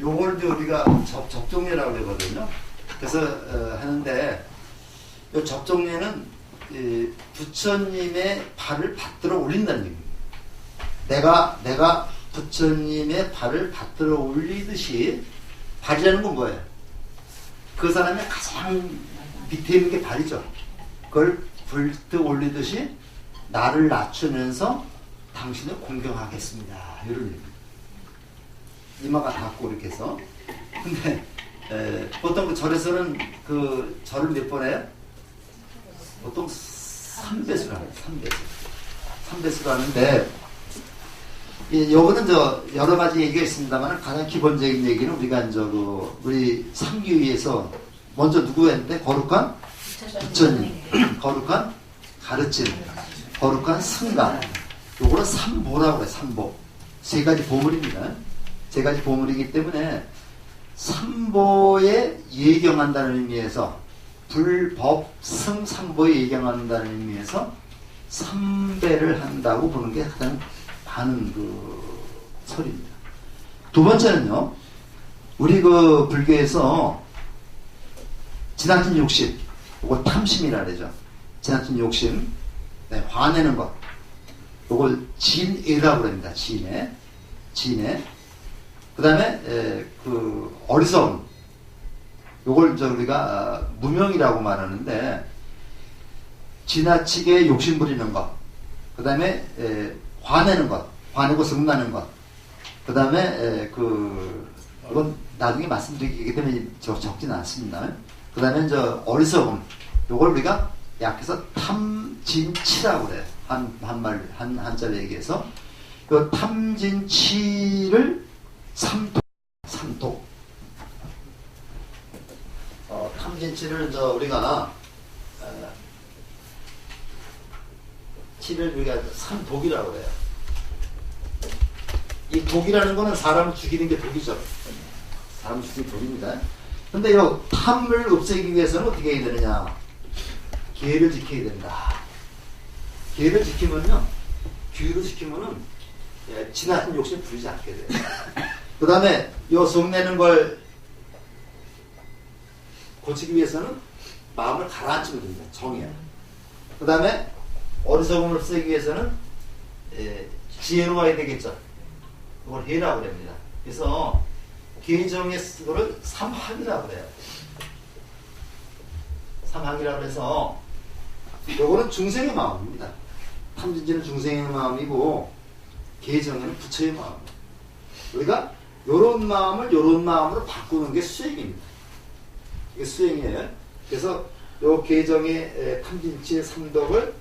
Speaker 1: 요걸 이제 우리가 접종례라고 그러거든요. 그래서 하는데 이 접종례는 부처님의 발을 받들어 올린다는 얘기입니다. 내가 부처님의 발을 받들어 올리듯이, 발이라는 건 뭐예요? 그 사람의 가장 밑에 있는 게 발이죠. 그걸 불듯 올리듯이 나를 낮추면서 당신을 공경하겠습니다. 이런 얘기입니다. 이마가 닿고 이렇게 해서. 근데 보통 그 절에서는 그 절을 몇 번 해요? 보통 3배수로 합니다. 3배수로 하는데, 요거는 여러 가지 얘기가 있습니다만 가장 기본적인 얘기는 우리가 우리 상규위에서 먼저 누구 했는데, 거룩한 부처님, 거룩한 가르침, 거룩한 승가. 요거는 삼보라고 해요. 삼보. 3가지 보물입니다. 3가지 보물이기 때문에 삼보에 예경한다는 의미에서, 불법 승 삼보에 예경한다는 의미에서 3배를 한다고 보는 게 가장 많은 그 설입니다. 두 번째는요, 우리 그 불교에서 지나친 욕심, 이걸 탐심이라 그러죠. 지나친 욕심, 네, 화내는 것, 이걸 진애라고 합니다. 진애. 그 다음에 그 어리석음, 요걸 우리가 무명이라고 말하는데, 지나치게 욕심 부리는 것, 그 다음에 화내는 것, 화내고 성나는 것, 그 다음에 이건 나중에 말씀드리기 때문에 적지는 않습니다. 그 다음에 어리석음, 요걸 우리가 약해서 탐진치라고 그래요. 한자로 얘기해서 그 탐진치를 삼독. 탐진치를 우리가 치를 우리가 삼독이라고 해요. 이 독이라는 거는 사람을 죽이는 게 독이죠. 사람을 죽이는 독입니다. 근데 이 탐을 없애기 위해서는 어떻게 해야 되느냐? 계를 지켜야 된다. 계를 지키면요, 규율을 지키면은 지나친 욕심 부리지 않게 돼요. 그 다음에 요 성내는 걸 고치기 위해서는 마음을 가라앉히면 됩니다. 정해요. 그 다음에 어리석음을 쓰기 위해서는 지혜로워야 되겠죠. 그걸 해라고 합니다. 그래서 개정의 거를 삼학이라고 해요. 삼학이라고 해서 요거는 중생의 마음입니다. 탐진지는 중생의 마음이고 개정에는 부처의 마음입니다. 우리가 요런 마음을 요런 마음으로 바꾸는 게 수행입니다. 이게 수행이에요. 그래서 요 개정의 탐진치의 삼독을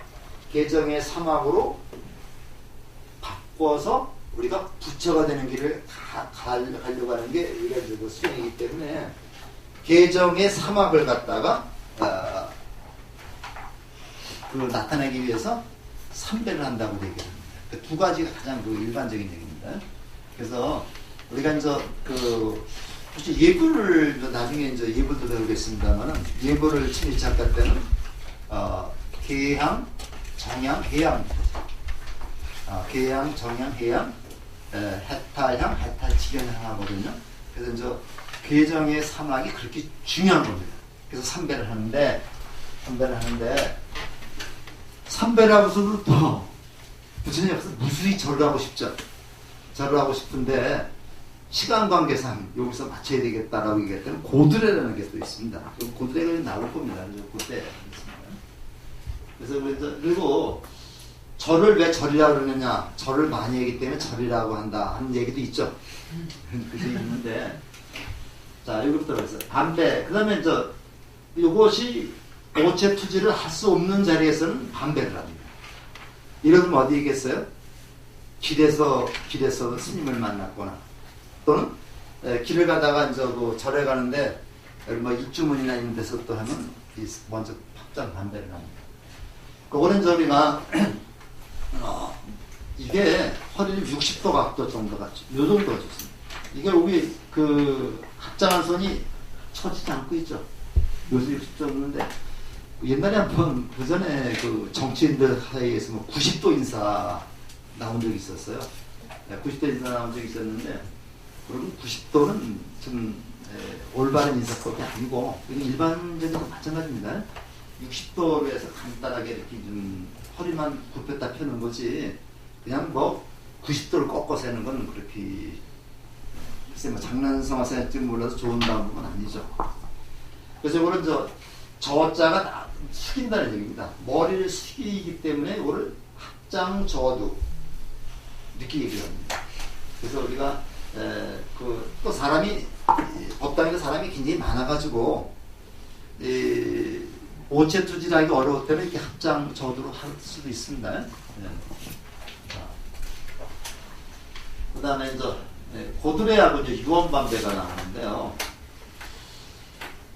Speaker 1: 개정의 삼학으로 바꿔서 우리가 부처가 되는 길을 가려고 하는 게 우리가 그 수행이기 때문에 개정의 삼학을 갖다가 나타내기 위해서 3배를 한다고 얘기합니다. 그 2가지가 가장 일반적인 얘기입니다. 그래서 우리가 혹시 예불을 나중에 예불도 배우겠습니다만은, 예불을 친히 시작할 때는 계향, 정향, 해향, 계향, 정향, 해향, 해탈향, 해탈지견향 하거든요. 그래서 계정의 삼학이 그렇게 중요한 겁니다. 그래서 3배를 하는데 3배라고서도 또 부처님 앞에서 무수히 절을 하고 싶죠. 절을 하고 싶은데 시간 관계상 여기서 맞춰야 되겠다라고 얘기했더니 고드레라는 게 또 있습니다. 고드레가 나올 겁니다. 그때 그래서 그리고 절을 왜 절이라고 그러느냐? 절을 많이 하기 때문에 절이라고 한다 하는 얘기도 있죠. 그게 있는데 자 여기부터 그래서 반배. 그다음에 이것이 오체 투지를 할 수 없는 자리에서는 반배를 합니다. 이러면 어디 있겠어요? 길에서 스님을 만났거나 또는 길을 가다가 그 절에 가는데 뭐 입주문이나 이런 데서 또 하면 먼저 합장 반배를 합니다. 그거는 우리가 이게 허리를 60도 각도 정도가 요 정도가 좋습니다. 이게 우리 그 합장한 손이 처지지 않고 있죠. 요새 60도 없는데 옛날에 한번 그 전에 그 정치인들 사이에서 뭐 90도 인사 나온 적이 있었어요. 90도 인사 나온 적이 있었는데 그러면 90도는 좀 올바른 인사법이 아니고 일반적인 마찬가지입니다. 60도로 해서 간단하게 이렇게 좀 허리만 굽혔다 펴는 거지 그냥 뭐 90도를 꺾어서 하는 건 그렇게 글쎄 뭐 장난삼아서 할지 몰라서 좋은 방법은 아니죠. 그래서 이거는 저자가 숙인다는 얘기입니다. 머리를 숙이기 때문에 이거를 합장저두 이렇게 얘기합니다. 그래서 우리가 또 사람이 법당에서 사람이 굉장히 많아가지고 오체투지하기 어려울 때는 이렇게 합장저두로 할 수도 있습니다. 그 다음에 고드레하고 유언반배가 나오는데요.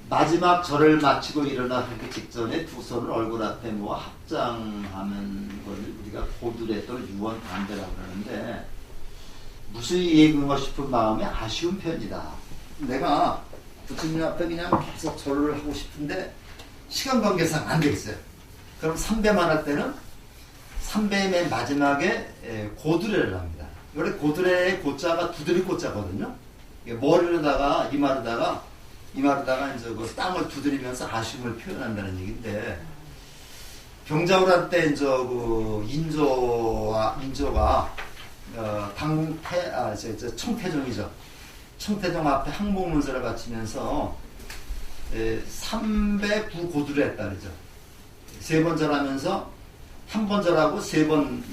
Speaker 1: 마지막 절을 마치고 일어나기 직전에 두 손을 얼굴 앞에 모아 합장하는 걸 우리가 고드레 또는 유언반배라고 하는데 무수히 얘기하고 싶은 마음에 아쉬운 편이다. 내가 부처님 앞에 그냥 계속 절을 하고 싶은데 시간 관계상 안 되겠어요. 그럼 3배만 할 때는 3배의 맨 마지막에 고드레를 합니다. 원래 고드레의 고자가 두드릴 고자거든요. 머리로다가 이마로다가 그 땅을 두드리면서 아쉬움을 표현한다는 얘기인데 병자호를 할 때 그 인조가 청태종이죠. 청태종 앞에 항복문서를 바치면서 3배 9고드를 했다 그러죠. 3번 절하면서 한 번 절하고 3번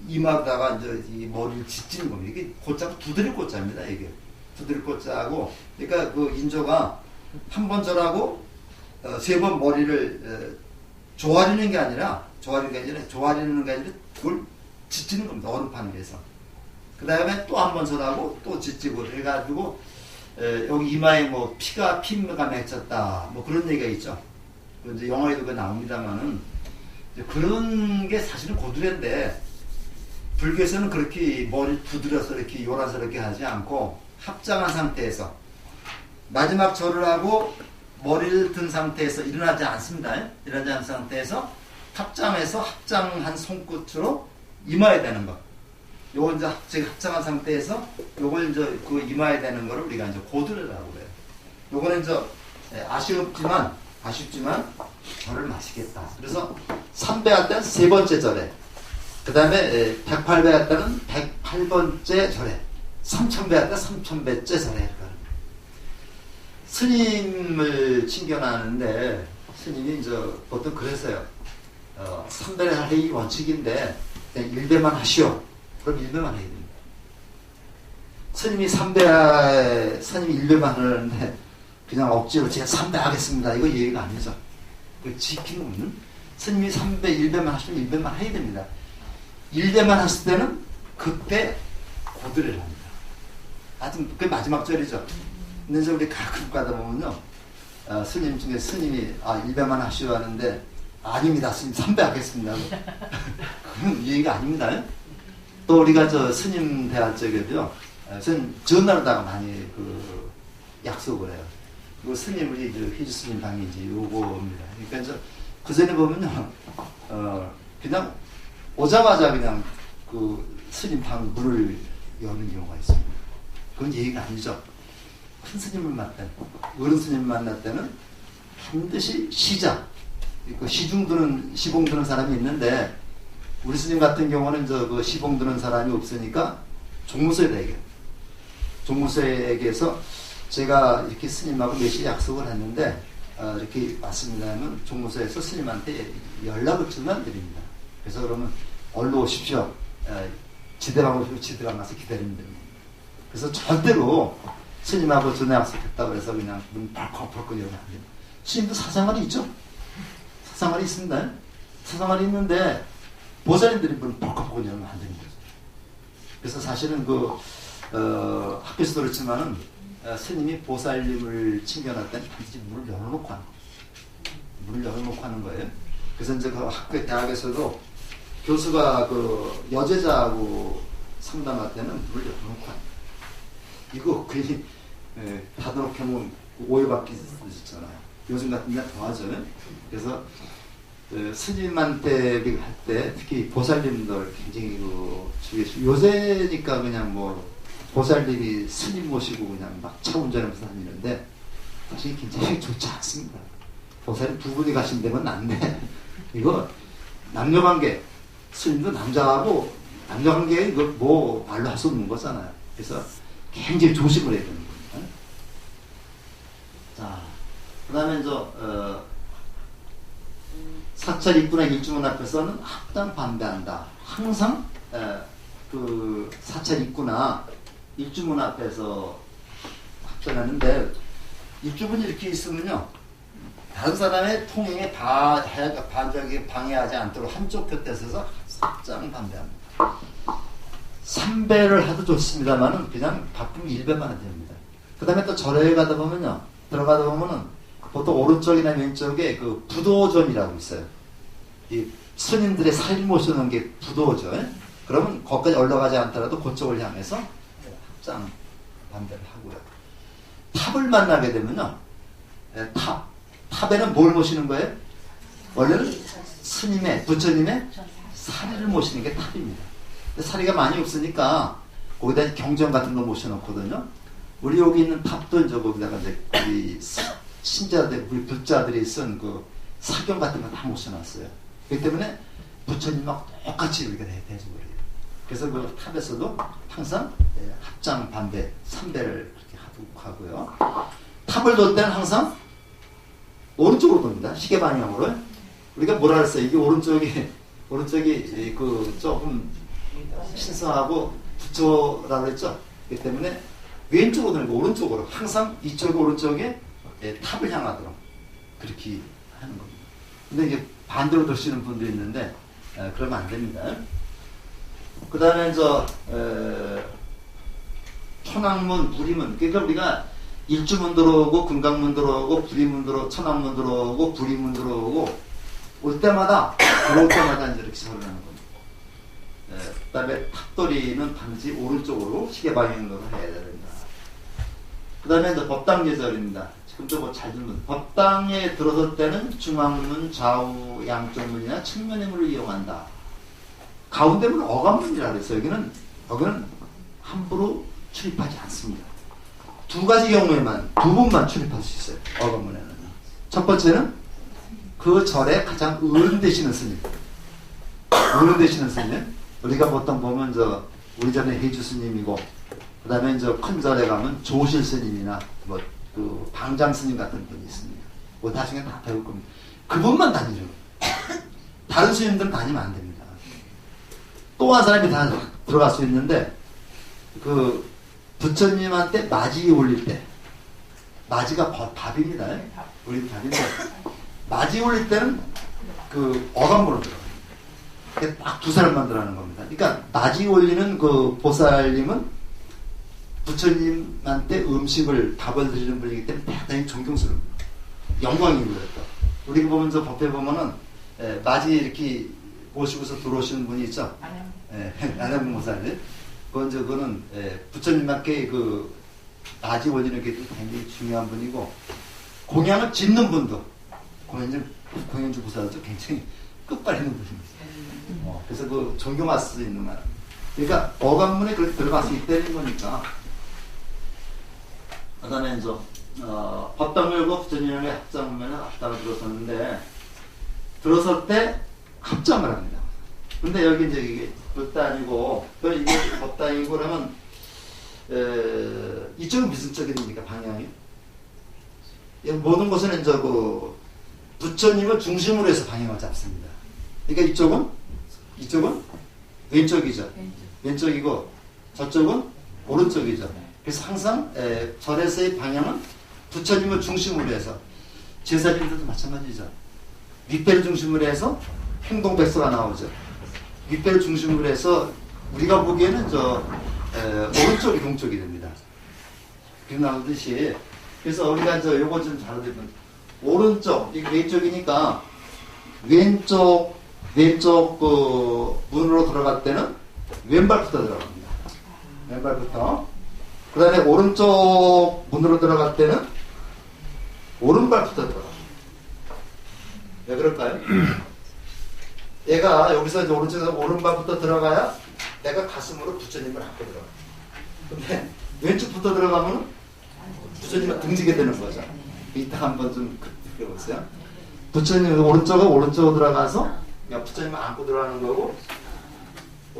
Speaker 1: 이마다가 이 머리를 짓지는 겁니다. 이게 고자가 두드릴 고자입니다. 이게 두드릴 고자하고 그러니까 그 인조가 한 번 절하고 3번 머리를 조아리는 게 아니라 그걸 짓지는 겁니다. 얼음판 위에서. 그 다음에 또 한 번 절하고 또 짓지고 해가지고 여기 이마에 뭐 피가 맺혔다 뭐 그런 얘기가 있죠. 이제 영화에도 그 나옵니다만은 그런 게 사실은 고드레인데 불교에서는 그렇게 머리를 두드려서 이렇게 요란스럽게 하지 않고 합장한 상태에서 마지막 절을 하고 머리를 든 상태에서 일어나지 않습니다. 일어나지 않은 상태에서 합장해서 합장한 손끝으로 이마에 대는 것. 요건 이제 합장한 상태에서 요걸 이제 그 이마에 대는 거를 우리가 이제 고드레라고 그래요. 요거는 이제 아쉽지만 절을 마치겠다. 그래서 3배 할 때는 3번째 절에, 그 다음에 108배 할 때는 108번째 절에, 3000배 할 때 3000배째 절에. 스님을 칭견하는데 스님이 이제 보통 그랬어요. 3배를 하기 원칙인데 1배만 하시오. 그럼 1배만 해야 됩니다. 스님이 1배만 하는데 그냥 억지로 제가 3배 하겠습니다. 이거 얘기가 아니죠. 그 지키는 거는 스님이 1배만 하시면 1배만 해야 됩니다. 1배만 했을 때는 그때 고드레를 합니다. 아주 그게 마지막 절이죠. 근데 우리 가끔 가다 보면요. 스님 중에 스님이 1배만 하시오 하는데 아닙니다. 스님 3배 하겠습니다. 그건 얘기가 아닙니다. 또 우리가 스님 대할 적에도요. 스님 전화로다가 많이 약속을 해요. 그 스님 우리 희주 스님 방이 이제 요거입니다. 그러니까 그 전에 보면요. 그냥 오자마자 그냥 그 스님 방 문을 여는 경우가 있습니다. 그건 얘기가 아니죠. 큰 스님을 어른 스님을 만날 때는 반드시 시봉 드는 사람이 있는데 우리 스님 같은 경우는 그 시봉 드는 사람이 없으니까 종무소에 대게. 종무소에 얘기해서 제가 이렇게 스님하고 몇 시에 약속을 했는데 이렇게 왔습니다면 종무소에서 스님한테 연락을 주면 드립니다. 그래서 그러면 얼른 오십시오. 지대방 오시고 지대방 가서 기다리면 됩니다. 그래서 절대로 스님하고 전에 약속했다고 해서 그냥 눈 벌컥벌컥 이러면 안 돼요. 스님도 사생활이 있죠? 사생활이 있습니다. 사생활이 있는데 보살님들이 눈 벌컥벌컥 이러면 안 되는 거죠. 그래서 사실은 학교에서도 그렇지만은 스님이 보살님을 챙겨놨더니 반드시 문을 열어놓고 하는 거예요. 문을 열어놓고 하는 거예요. 그래서 이제 그 학교 대학에서도 교수가 그 여제자하고 상담할 때는 문을 열어놓고 하는 거예요. 이거 괜히 닫아놓게 오해받기 있잖아요. 요즘 같은 데 더 하죠. 그래서 스님한테 할 때 특히 보살님들 굉장히 주의해주시고 요새니까 그냥 보살님이 스님 모시고 그냥 막 차 운전하면서 다니는데 사실 굉장히 좋지 않습니다. 보살님 두 분이 가신 데면 낫네. 이거 남녀관계 스님도 남자하고 남녀관계에 이거 말로 할 수 없는 거잖아요. 그래서 굉장히 조심을 해야 되는 겁니다. 자, 그 다음에 사찰 입구나 일주문 앞에서는 합당 반대한다. 항상 그 사찰 입구나 일주문 앞에서 합당하는데 일주문이 이렇게 있으면요 다른 사람의 통행에 반짝이 방해하지 않도록 한쪽 곁에 서서 합당 반대합니다. 3배를 하도 좋습니다만은 그냥 바쁘면 1배만 하면 됩니다. 그 다음에 또 절에 가다 보면요 들어가다 보면은 보통 오른쪽이나 왼쪽에 그 부도전이라고 있어요. 이 스님들의 살림 모셔놓은 게 부도죠. 그러면 거기까지 올라가지 않더라도 그쪽을 향해서 합장 반대를 하고요. 탑을 만나게 되면요. 탑에는 뭘 모시는 거예요? 원래는 스님의, 부처님의 사리를 모시는 게 탑입니다. 근데 사리가 많이 없으니까 거기다 경전 같은 거 모셔놓거든요. 우리 여기 있는 탑도 이제 거기다가 이제 우리 신자들, 우리 불자들이 쓴 그 사경 같은 거 다 모셔놨어요. 그렇기 때문에 부처님하고 똑같이 우리가 대접을 해요. 그래서 그 탑에서도 항상 합장 반대, 3배를 그렇게 하고요. 탑을 돌 때는 항상 오른쪽으로 돕니다. 시계 방향으로. 우리가 뭐라 그랬어요? 이게 오른쪽이 그 조금 신성하고 부처라고 했죠? 그렇기 때문에 왼쪽으로 돌고 오른쪽으로 항상 이쪽 오른쪽에 탑을 향하도록 그렇게 하는 겁니다. 근데 이게 반대로 도시는 분도 있는데 그러면 안 됩니다. 그 다음에 천왕문, 부리문. 그러니까 우리가 일주문 들어오고 금강문 들어오고 부리문 들어오고 천왕문 들어오고 부리문 들어오고 올 때마다 들어올 때마다 이제 이렇게 절을 하는 겁니다. 그 다음에 탑돌이는 반드시 오른쪽으로 시계 방향으로 해야 됩니다. 그 다음에 법당 예절입니다. 지금도 잘 들면 법당에 들어설 때는 중앙문, 좌우, 양쪽 문이나 측면의 문을 이용한다. 가운데 문은 어간문이라고 했어요. 여기는 함부로 출입하지 않습니다. 두 가지 경우에만 두 분만 출입할 수 있어요. 어간문에는. 첫 번째는 그 절에 가장 어른 되시는 스님. 어른 되시는 스님. 우리가 보통 보면 우리 절에 해주 스님이고 그 다음에 큰 절에 가면 조실 스님이나 그 방장 스님 같은 분이 있습니다. 나중에 다 배울 겁니다. 그분만 다니죠. 다른 스님들은 다니면 안 됩니다. 또 한 사람이 다 들어갈 수 있는데 그 부처님한테 맞이 올릴 때 맞이가 밥입니다. 우리 밥인데 맞이 올릴 때는 그 어간문으로 들어가요. 딱 두 사람만 들어가는 겁니다. 그러니까 맞이 올리는 그 보살님은 부처님한테 밥을 드리는 분이기 때문에 대단히 존경스럽습니다. 영광입니다. 우리가 보면서 법회 보면은 맞이 이렇게 모시고서 들어오시는 분이 있죠. 안양문 보살님. 그거는 부처님한테 그 맞이 올리는 게 굉장히 중요한 분이고 공양을 짓는 분도 공양주 보살도 굉장히 끝발 있는 분입니다. 그래서 그 존경할 수 있는 말. 그러니까 어간문에 그렇게 들어갈 수 있다는 거니까. 그 다음에 법당 열고 부처님의 합장하면 합장을 들어섰는데 들어설 때 합장을 합니다. 근데 여기 이제 이게 불단이고, 또 이게 법단이고 그러면, 이쪽은 무슨 쪽이 됩니까, 방향이? 모든 것은 이제 그, 부처님을 중심으로 해서 방향을 잡습니다. 그러니까 이쪽은 왼쪽이죠. 왼쪽이고, 저쪽은 오른쪽이죠. 그래서 항상, 절에서의 방향은 부처님을 중심으로 해서, 제사님들도 마찬가지죠. 윗배를 중심으로 해서 행동백서가 나오죠. 윗배를 중심으로 해서 우리가 보기에는 오른쪽이 동쪽이 됩니다. 그렇게 나오듯이 그래서 우리가 요거 좀 잘 들으면 오른쪽, 이게 왼쪽이니까 왼쪽 그 문으로 들어갈 때는 왼발부터 들어갑니다. 왼발부터. 그 다음에 오른쪽 문으로 들어갈 때는 오른발부터 들어갑니다. 왜 그럴까요? 얘가 여기서 이제 오른쪽에서 오른발부터 들어가야 내가 가슴으로 부처님을 안고 들어가. 근데 왼쪽부터 들어가면 부처님을 등지게 되는 거죠. 이따 한번 좀 해보세요. 부처님 오른쪽으로 들어가서 그냥 부처님을 안고 들어가는 거고,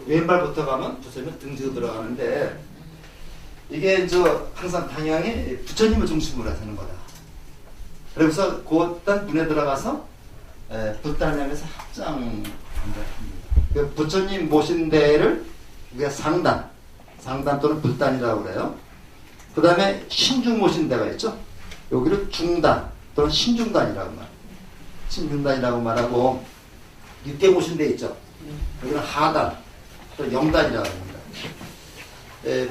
Speaker 1: 왼발부터 가면 부처님을 등지고 들어가는데, 이게 항상 방향이 부처님을 중심으로 하는 거다. 그래서 그딴 문에 들어가서 불단하면서 합장한다. 부처님 모신 데를 우리가 상단 또는 불단이라고 그래요. 그 다음에 신중 모신 데가 있죠. 여기를 중단 또는 신중단이라고 말해요. 신중단이라고 말하고, 늦게 모신 데 있죠. 여기는 하단 또는 영단이라고 합니다.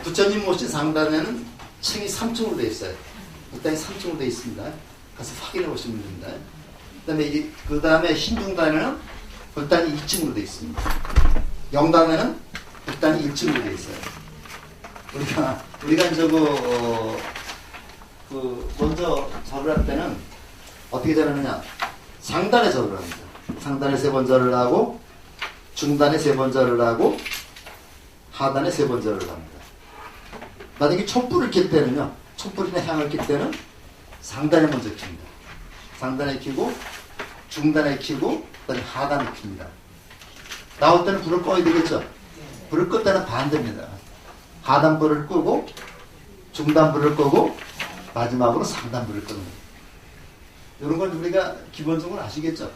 Speaker 1: 부처님 모신 상단에는 층이 3층으로 되어 있어요. 불단이 3층으로 되어 있습니다. 가서 확인해 보시면 됩니다. 그 다음에 신중단에는 불단이 2층으로 되어 있습니다. 영단에는 불단이 1층으로 되어 있어요. 우리가 이제 먼저 절을 할 때는 어떻게 절하느냐? 상단에 절을 합니다. 상단에 3번 절을 하고, 중단에 3번 절을 하고, 하단에 3번 절을 합니다. 만약에 촛불을 켤 때는요, 촛불이나 향을 켤 때는 상단에 먼저 켭니다. 상단에 켜고, 중단에 켜고, 그다음에 하단에 켭니다. 나올 때는 불을 꺼야 되겠죠? 불을 끌 때는 반대입니다. 하단 불을 끄고, 중단 불을 끄고, 마지막으로 상단 불을 끄는 거예요. 이런 건 우리가 기본적으로 아시겠죠?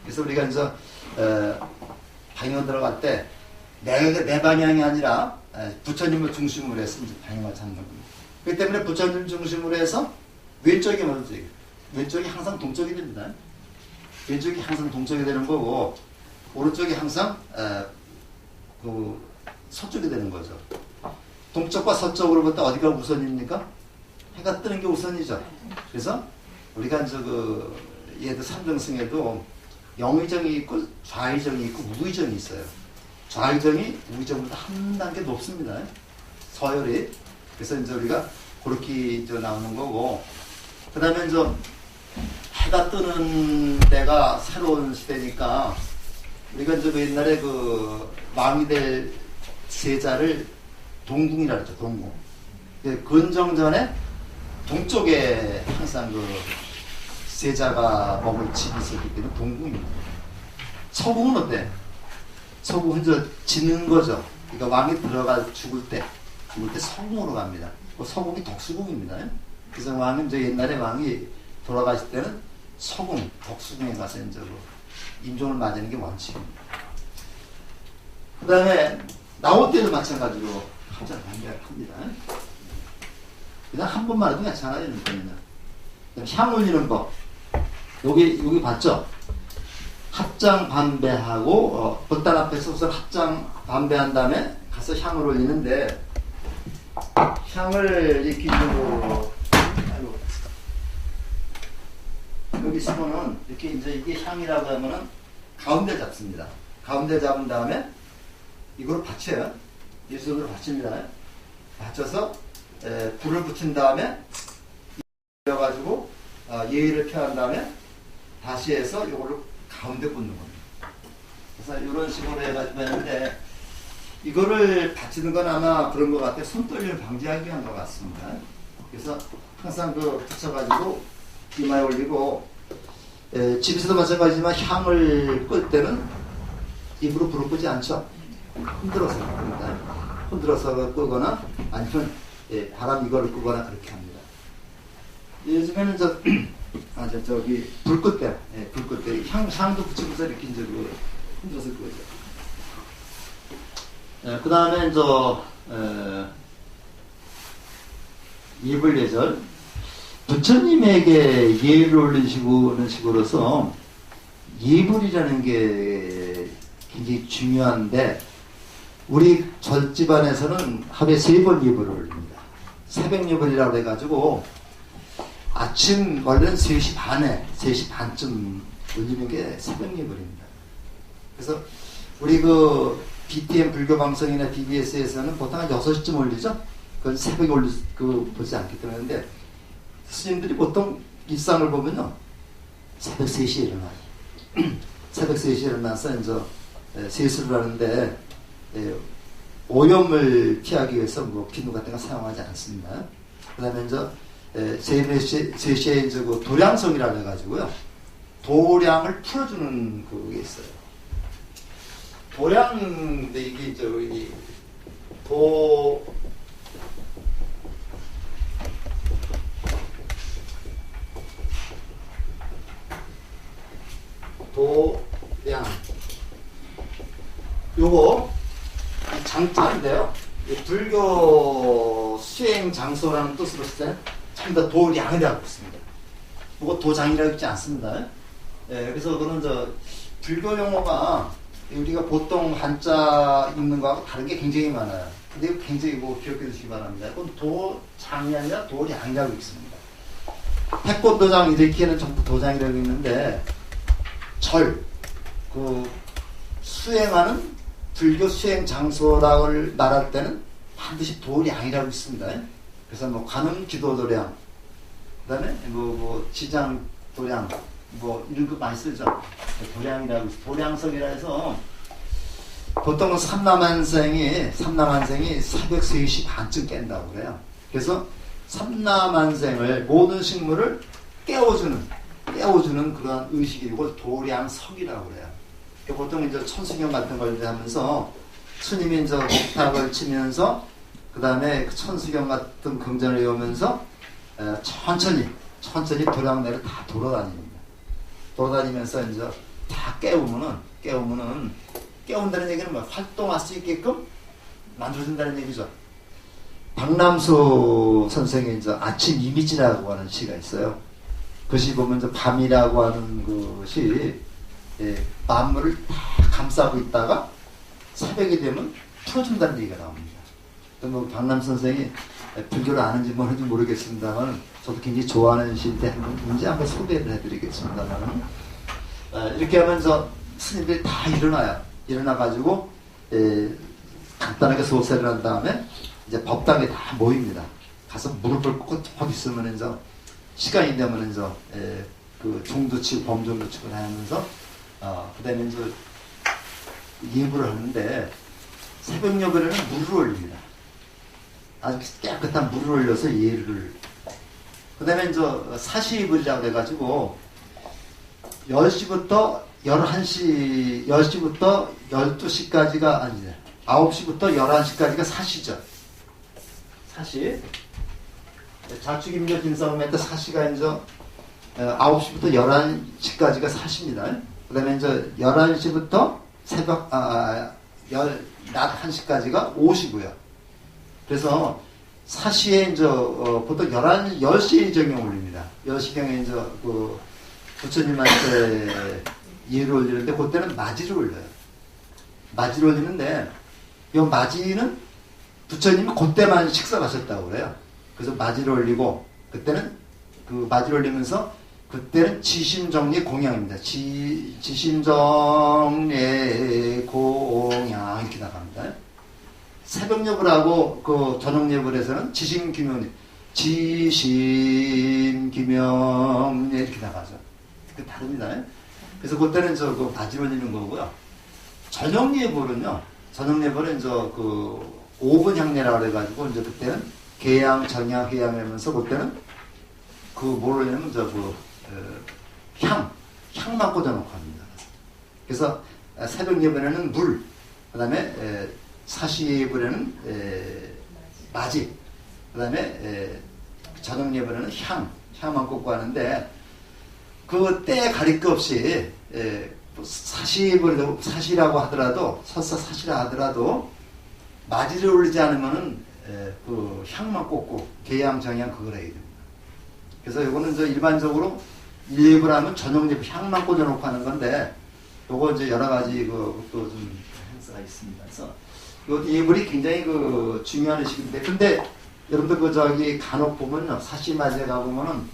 Speaker 1: 그래서 우리가 이제 방향 들어갈 때 내 방향이 아니라 부처님을 중심으로 해서 이제 방향을 찾는 겁니다. 그렇기 때문에 부처님 중심으로 해서 왼쪽이 먼저 돼요. 왼쪽이 항상 동쪽이 됩니다. 왼쪽이 항상 동쪽이 되는 거고, 오른쪽이 항상 서쪽이 되는 거죠. 동쪽과 서쪽으로 볼 때 어디가 우선입니까? 해가 뜨는 게 우선이죠. 그래서 우리가 이제 얘도 삼정승에도 영의정이 있고 좌의정이 있고 우의정이 있어요. 좌의정이 우의정보다 한 단계 높습니다. 서열이. 그래서 이제 우리가 그렇게 나오는 거고, 그 다음에 이제 해가 뜨는 때가 새로운 시대니까 우리가 이제 옛날에 왕이 될 세자를 동궁이라 그랬죠. 동궁. 근정전에 동쪽에 항상 세자가 머물 집이 있었기 때문에 동궁입니다. 서궁은 어때? 서궁은 이제 짓는 거죠. 그러니까 왕이 들어가 죽을 때 서궁으로 갑니다. 서궁이 덕수궁입니다. 그래서 왕은 이제 옛날에 왕이 돌아가실 때는 서궁, 덕수궁에 가서 이제 임종을 맞이하는 게 원칙입니다. 그 다음에 나올 때도 마찬가지로 합장 반대를 합니다. 그냥 한 번만 해도 괜찮아요. 향 올리는 법. 여기 봤죠? 합장 반배하고 불단 앞에서 우선 합장 반배한 다음에 가서 향을 올리는데, 향을 이 기준으로 여기 있으면은 이렇게 이제 이게 향이라고 하면은 가운데 잡습니다. 가운데 잡은 다음에 이걸 받쳐요. 이 손으로 받칩니다. 받쳐서 불을 붙인 다음에 가지고 예의를 표한 다음에 다시 해서 이거를 가운데 꽂는 겁니다. 그래서 이런 식으로 해가지고 했는데, 이거를 받치는 건 아마 그런 것 같아요. 손떨림을 방지하기 위한 것 같습니다. 그래서 항상 붙여가지고 이마에 올리고, 집에서도 마찬가지지만 향을 끌 때는 입으로 불을 끄지 않죠. 흔들어서 끕니다. 흔들어서 끄거나 아니면 예, 바람 이거를 끄거나 그렇게 합니다. 요즘에는 저기 불끝대, 예, 불끝대 향도 붙이면서 이렇게 이제 흔들어서 끄죠. 예, 그 다음에 예불 예절. 부처님에게 예를 올리시는 식으로서 예불이라는 게 굉장히 중요한데, 우리 절집안에서는 하루에 3번 예불을 올립니다. 새벽 예불이라고 해가지고 아침 원래는 3시 반에 3시 반쯤 올리는 게 새벽 예불입니다. 그래서 우리 그 BTN 불교 방송이나 BBS에서는 보통 한 6시쯤 올리죠. 그건 새벽에 보지 않기 때문에. 스님들이 보통 일상을 보면요, 새벽 3시에 일어나요. 새벽 3시에 일어나서 이제 세수를 하는데, 오염을 피하기 위해서 뭐 비누 같은 거 사용하지 않습니다. 그 다음에 이제 3시에 이제 그 도량성이라고 해가지고요, 도량을 풀어주는 그게 있어요. 도량인데 이게 저기 도량. 요거 장자인데요. 불교 수행 장소라는 뜻으로 쓰잖아요. 참다 도량이라고 있습니다. 요거 도장이라고 있지 않습니다. 예, 그래서 그는 불교 용어가 우리가 보통 한자 읽는 거하고 다른 게 굉장히 많아요. 근데 이거 굉장히 기억해 주시기 바랍니다. 이건 도장이 아니라 도량이라고 있습니다. 태권도장 이렇게는 전부 도장이라고 있는데, 수행하는 불교 수행 장소라고 말할 때는 반드시 도량이라고 있습니다. 그래서 관음 기도 도량, 그 다음에 지장 도량, 이런 거 많이 쓰죠. 도량이라고 있어요. 도량성이라 해서 보통은 삼라만생이 새벽 3시 반쯤 깬다고 그래요. 그래서 삼라만생을, 모든 식물을 깨워주는 그런 의식이고 도량석이라고 그래요. 보통 이제 천수경 같은 걸 이제 하면서 스님이 이제 목탁을 치면서 그 다음에 천수경 같은 경전을 외우면서 천천히 도량내를 다 돌아다닙니다. 돌아다니면서 이제 다 깨우면은 깨운다는 얘기는 활동할 수 있게끔 만들어준다는 얘기죠. 박남수 선생의 이제 아침 이미지라고 하는 시가 있어요. 그 시 보면 이제 밤이라고 하는 것이 만물을 다 감싸고 있다가 새벽이 되면 풀어준다는 얘기가 나옵니다. 박남수 선생이 불교를 아는지 모르겠습니다만, 저도 굉장히 좋아하는 시인데 한번 소개를 해드리겠습니다만, 이렇게 하면서 스님들이 다 일어나가지고 간단하게 소세를 한 다음에 이제 법당에 다 모입니다. 가서 무릎을 꿇고 쭉 있으면 이제 시간이 되면 이제 그 종도 치고 범종도 치고 하면서 그 다음에 이제 예불을 하는데, 새벽 예불에는 물을 올립니다. 아주 깨끗한 물을 올려서 예를. 그 다음에 이제 사시예불이라고 해가지고 10시부터 12시까지가 아니죠. 9시부터 11시까지가 사시죠. 사시. 자축임료 진사음에 때 사시가 이제 9시부터 11시까지가 사시입니다. 그 다음에 이제 11시부터 낮 1시까지가 오시고요. 그래서 사시에 이제 보통 10시에 정경 올립니다. 10시경에 이제 부처님한테 예를 올리는데, 그때는 맞이를 올려요. 맞이를 올리는데, 이 맞이는 부처님이 그때만 식사하셨다고 그래요. 그래서 맞이를 올리고, 그때는 그 맞이를 올리면서, 그때는 지심정리 공양입니다. 지심정리 공양 이렇게 나갑니다. 새벽 예불하고 그 저녁 예불에서는 지심규명 이렇게 나가죠. 그 다릅니다. 그래서 그때는 그 바지 올리는 거고요. 저녁 예불은요, 이제 그 5분 향례라고 해가지고, 이제 그때는 개양, 정양, 회양 하면서 그때는 뭘 올리냐면 향만 꽂아놓고 합니다. 그래서 새벽 예불에는 물, 그 다음에 사시 예불에는 맞이, 그 다음에 저녁 예불에는 향만 꽂고 하는데 그 때 가릴 것 없이 사시라고 하더라도 설사 사시라 하더라도 맞이를 올리지 않으면은 그 향만 꽂고 계양 정향 그걸 해야 됩니다. 그래서 이거는 저 일반적으로 일예불 하면 저녁 예불 향만 꽂아놓고 하는 건데 요거 이제 여러 가지 그것도 좀 행사가 있습니다. 그래서 이 예불이 굉장히 그 중요한 의식인데 근데 여러분들 그 저기 간혹 보면요 사시맞이에 가보면은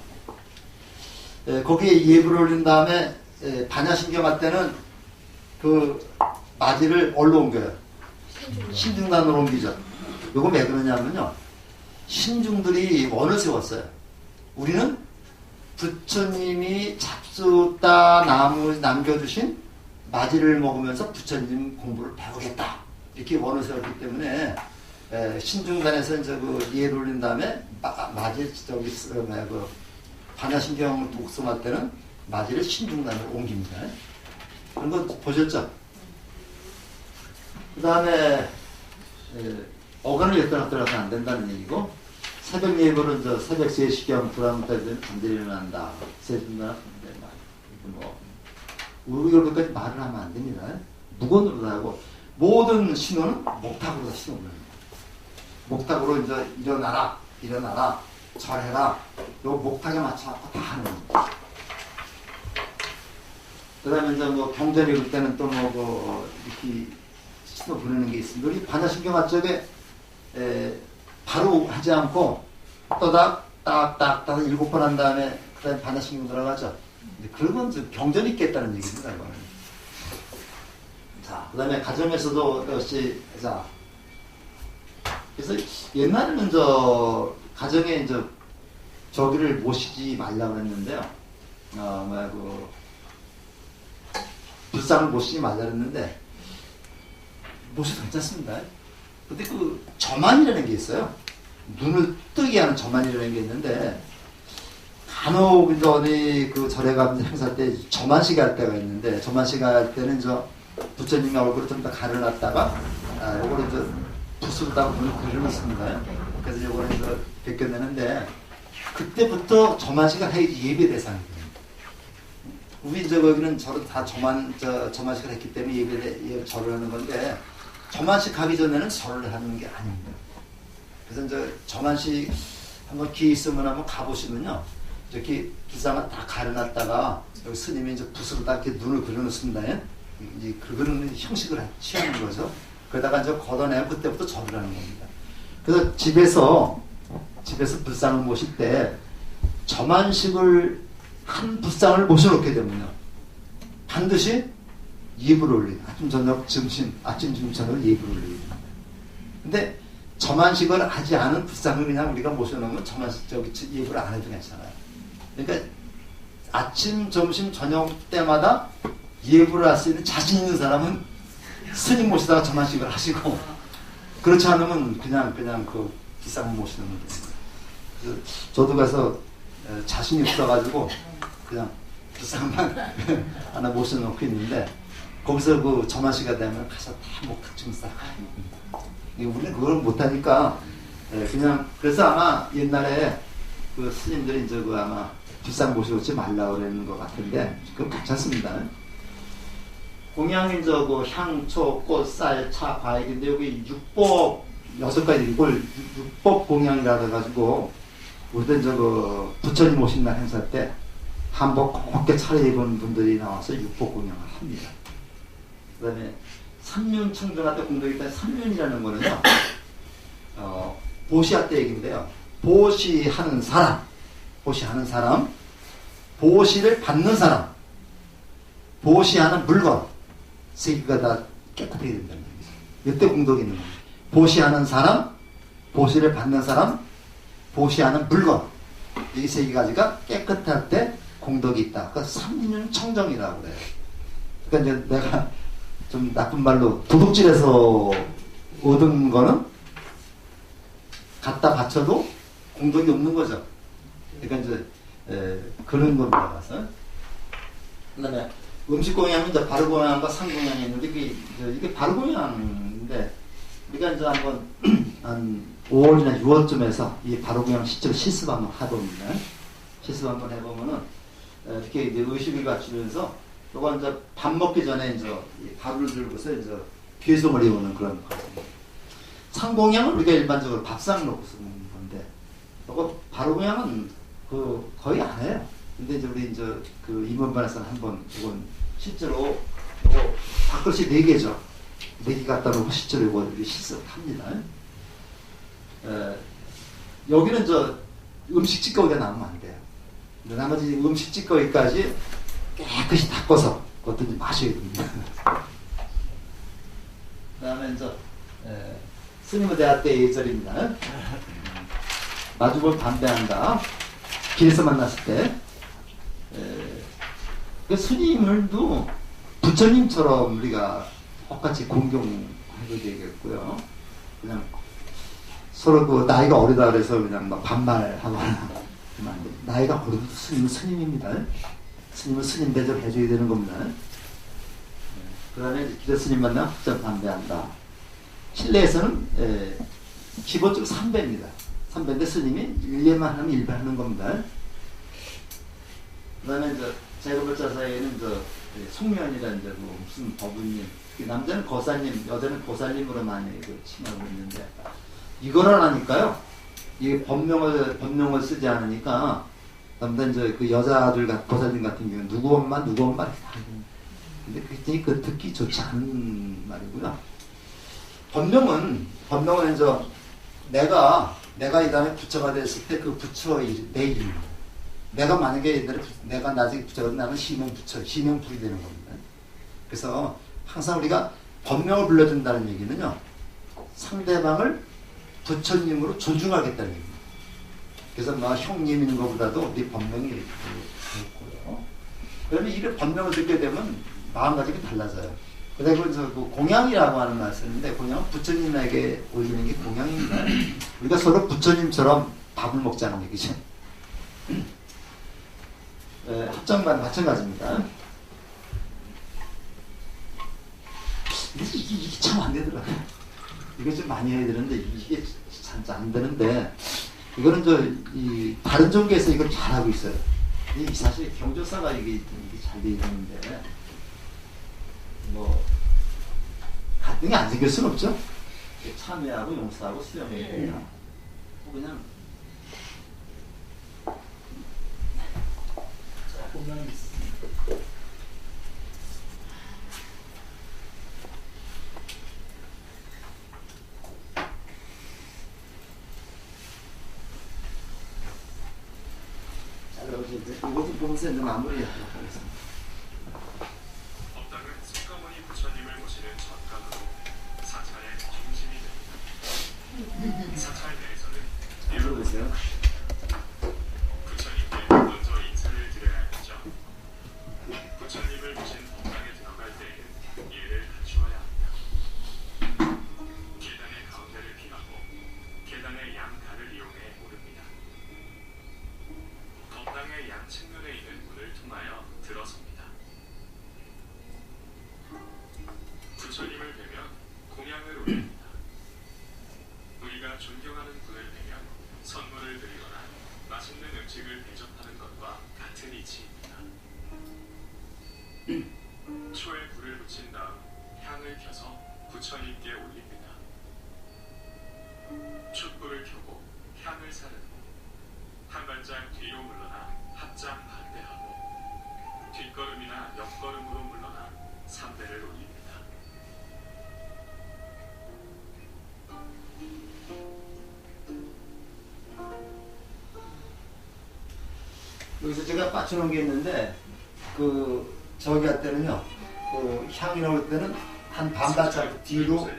Speaker 1: 거기에 예불을 올린 다음에 반야신경 할 때는 그 맞이를 얼로 옮겨요. 신중단으로 옮기죠. 요거 왜 그러냐면요. 신중들이 원을 세웠어요. 우리는 부처님이 잡수 따 남겨주신 맞이를 먹으면서 부처님 공부를 배우겠다. 이렇게 원을 세웠기 때문에 신중단에서 이제 그 예를 올린 다음에 맞이 저기 그 반야신경 독성할 때는 맞이를 신중단으로 옮깁니다. 그런 거 보셨죠? 그 다음에 어간을 엿다 들어가서 안 된다는 얘기고 새벽 예불은 저 새벽 3시경 불암까지 안 일어난다. 세준다. 뭐 이렇게까지 말을 하면 안 됩니다. 무건으로 하고 모든 신호는 목탁으로 신호를 합니다. 목탁으로 이제 일어나라, 절해라. 요 목탁에 맞춰 다 하는 겁니다. 그 다음에 이제 뭐 경전 읽을 때는 또 뭐 이렇게 신호 보내는 게 있습니다. 우리 반야신경 앞쪽에 바로 하지 않고 딱딱딱 7번 한 다음에 그 다음에 반야신경 들어가죠. 그러면 경전이 있겠다는 얘기입니다. 이거는. 자, 그 다음에 가정에서도 역시 자. 그래서 옛날에는 저 가정에 이제 저기를 모시지 말라고 했는데요. 불상을 모시지 말라 그랬는데 모셔도 괜찮습니다. 근데 그 저만이라는 게 있어요. 눈을 뜨게 하는 저만이라는 게 있는데 간혹 이제 어디 그 절에 가면 행사 때 저만식 할 때가 있는데 저만식 할 때는 저 부처님의 얼굴을 좀 더 가려놨다가 요거를 이제 붓으로다가 눈을 그려놓습니다. 그래서 요거를 이제 벗겨내는데 그때부터 저만식을 해야지 예배 대상이거든요. 우리 저 거기는 저를 다 저만식을 했기 때문에 절을 하는 건데 저만식 하기 전에는 절을 하는 게 아닙니다. 그래서 이제 저만식 한번 기회 있으면 한번 가보시면요. 이렇게 불상을 다 가려놨다가 여기 스님이 이제 붓으로 딱 이렇게 눈을 그려놓습니다. 이제 그거는 형식을 취하는 거죠. 그러다가 이제 걷어내면 그때부터 절을 하는 겁니다. 그래서 집에서 불상을 모실 때 저만식을 한 불상을 모셔놓게 되면요. 반드시 예불을 올리고 아침, 점심, 저녁 예불을 올리고 근데 저만식을 하지 않은 불상을 그냥 우리가 모셔놓으면 저만식 예불을 안 해도 괜찮아요. 그러니까 아침, 점심, 저녁 때마다 예불을 할 수 있는 자신 있는 사람은 스님 모시다가 저만식을 하시고 그렇지 않으면 그냥 그 불상을 모시는 거예요. 그래서 저도 가서 자신이 없어가지고 그냥 불상만 하나 모셔놓고 있는데 거기서 그 저만시가 되면 가서 다 목탁 싹 우리는 그걸 못하니까 그냥 그래서 아마 옛날에 그 스님들이 이제 그 아마 불상 모셔오지 말라고 그러는 것 같은데 그건 괜찮습니다. 공양인 저그 향초, 꽃, 쌀, 차, 과일인데 여기 육법 6가지 이걸 육법 공양이라 해가지고 우리는 저거 부처님 오신 날 행사 때 한복 곱게 차려입은 분들이 나와서 육복 공양을 합니다. 그 다음에 삼륜 청정할 때 공덕이 있다. 삼륜이라는 거는요, 보시할 때 얘기인데요. 보시하는 사람, 보시를 받는 사람, 보시하는 물건, 세 개가 다 깨끗하게 된다는 얘기죠. 이때 공덕이 있는 겁니다. 보시하는 사람, 보시를 받는 사람, 보시하는 물건, 이 세 가지가 깨끗할 때 공덕이 있다. 그러니까 삼륜 청정이라고 그래요. 그러니까 이제 내가 좀 나쁜 말로 도둑질해서 얻은 거는 갖다 바쳐도 공덕이 없는 거죠. 그러니까 이제 그런 걸 물어봐서. 그 다음에 음식 공양은 이제 바로 공양과 상 공양이 있는데 이게 바로 공양인데 우리가 이제 한번 한 5월이나 6월쯤에서 이 바로 공양 실제로 실습 한번 해봅니다. 실습 한번 해보면은 이렇게 이제 의식을 갖추면서 요거 이제 밥 먹기 전에 이제 밥을 들고서 이제 괴성을 이루는 그런 과정입니다. 상공양은 우리가 일반적으로 밥상 놓고 쓰는 건데, 요거 바로 공양은 거의 안 해요. 근데 이제 우리 이제 그 입문반에서는 한번 이건 실제로 요거 밥그릇이 4개죠. 4개 갖다 놓고 실제로 이거 실습합니다. 여기는 저 음식 찌꺼기가 나오면 안 돼요. 나머지 음식 찌꺼기까지 깨끗이 닦아서 어떤지 마셔야 됩니다. 그 다음에 이제 스님의 대화 때 예절입니다. 마주볼 반대한다. 길에서 만났을 때 그 스님을도 부처님처럼 우리가 똑같이 공경하게 되겠고요. 그냥 서로 그 나이가 어리다 그래서 그냥 막 반말하고 하면 안 돼. 나이가 어려도 스님은 스님입니다. 스님은 스님 대접해줘야 되는 겁니다. 그 다음에 기도 스님 만나 합전 반대한다. 실내에서는 기본적으로 3배입니다. 3배인데 스님이 1예만 하면 1배 하는 겁니다. 그 다음에 이제 제거벌자 사이에는 이제 숙면이라는 이제 무슨 법은님, 남자는 거사님, 여자는 고사님으로 많이 칭하고 있는데, 이걸 안 하니까요. 이 법명을 쓰지 않으니까, 남자 이제 그 여자들 고사님 같은 경우는 누구 엄마 이렇게 하는. 근데 굉장히 그 듣기 좋지 않은 말이고요. 법명은 이제 내가 이 다음에 부처가 됐을 때 그 부처의 내 이름. 내가 만약에 내가 나중에 부처가 되면 나는 시명불이 되는 겁니다. 그래서 항상 우리가 법명을 불러준다는 얘기는요, 상대방을 부처님으로 존중하겠다는 얘기입니다. 그래서 뭐 형님인 것보다도 우리 법명이 이렇게 있고요. 그러면 이 법명을 듣게 되면 마음가짐이 달라져요. 그리고 그 공양이라고 하는 말을 쓰는데, 공양은 부처님에게 올리는 게 공양입니다. 우리가 서로 부처님처럼 밥을 먹자는 얘기죠. 합장반 마찬가지입니다. 이게 참 안 되더라고요. 이거 좀 많이 해야 되는데 이게 참 안 되는데, 이거는 이 다른 종교에서 이걸 잘하고 있어요. 이 사실 경조사가 이게 잘 돼 있는데 뭐 갈등이 안 생길 수는 없죠. 참여하고 용서하고 수용해야 그냥 보면 이것도 보면서 이제 마무리하도록 하겠습니다.
Speaker 2: 법당은 석가모니 부처님을 모시는 전강으로 사찰의 중심이 됩니다. 사찰 내에서는
Speaker 1: 보세요.
Speaker 2: 부처님께 먼저 인사를 드려야겠죠. 부처님을 모신 법당에 들어갈 때에는 예를 갖추어야 합니다. 계단의 가운데를 피하고 계단의 양가를 이용해 오릅니다. 법당의 양 측면에 있는 문을 통하여 들어섭니다. 부처님을 뵈면 공양을 올립니다. 우리가 존경하는 분을 뵈면 선물을 드리거나 맛있는 음식을 대접하는 것과 같은 이치입니다. 초에 불을 붙인 다음 향을 켜서 부처님께 올립니다. 촛불을 켜고 향을 사른 후 한 발짝 뒤로 물러나 합장 반대하고 뒷걸음이나 옆걸음으로 물러나 3대를 올립니다.
Speaker 1: 여기서 제가 빠쳐놓은 게 있는데, 저기 할 때는요, 향이 나올 때는 한 반발짝 뒤로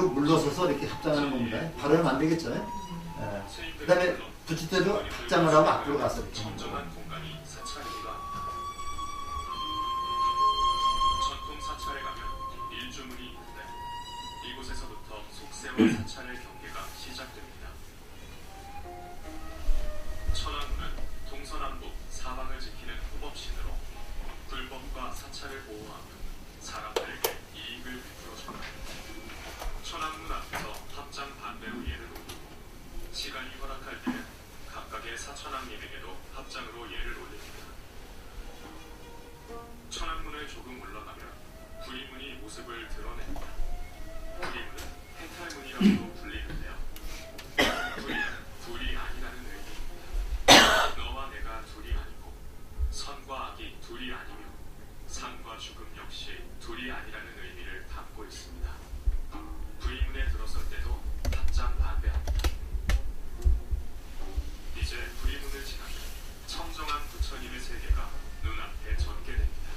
Speaker 1: 물러서서 이렇게 합장하는 겁니다. 바로 하면 안 되겠죠? 그 다음에 붙일 때도 합장을 하고 앞으로 가서 이렇게.
Speaker 2: 정정한 공간이 사찰이기도 합니다. 전통 사찰에 가면 일주문이 있는데 이곳에서부터 속세와 사찰의 경계가 시작됩니다. 천안문은 동서남북 사방을 지키는 후법신으로 불법과 사찰을 보호하며 사람들에게 이익을 베풀어준다. 천왕문 앞에서 합장 반대로 예를 올리고 시간이 허락할 때는 각각의 사천왕님에게도 합장으로 예를 올립니다. 천왕문을 조금 물러나면 구리문이 모습을 드러냅니다. 구리문은 해탈문이라고도 불리는데요. 구리는 둘이 아니라는 의미입니다. 너와 내가 둘이 아니고 선과 악이 둘이 아니며 삶과 죽음 역시 둘이 아니라는 의미를 담고 있습니다. 구리문에 들어설 때도 합장 반대합니다. 이제 구리문을 지나면 청정한 부처님의 세계가 눈앞에 젖게 됩니다.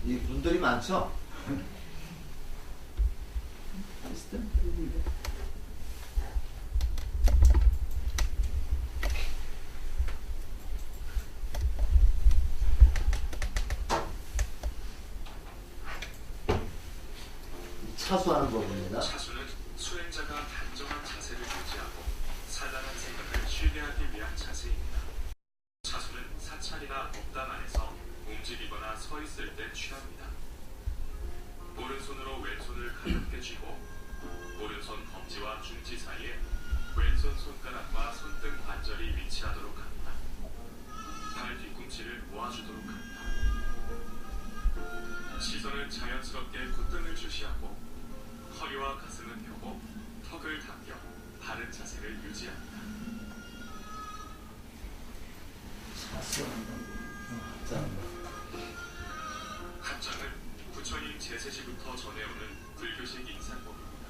Speaker 1: 이 문들이 많죠? 차수하는 법입니다.
Speaker 2: 차수는 수행자가 단정한 자세를 유지하고 산란한 생각을 쉬게 하기 위한 자세입니다. 차수는 사찰이나 법당 안에서 움직이거나 서 있을 때 취합니다. 오른손으로 왼손을 가볍게 쥐고 오른손 검지와 중지 사이에 왼손 손가락과 손등 관절이 위치하도록 합니다. 발 뒤꿈치를 모아주도록 합니다. 시선은 자연스럽게 콧등을 주시하고 허리와 가슴은 펴고 턱을 당겨 바른 자세를 유지합니다.
Speaker 1: 차수하는 법.
Speaker 2: 합장은 부처님 제세시부터 전해오는 불교식 인사법입니다.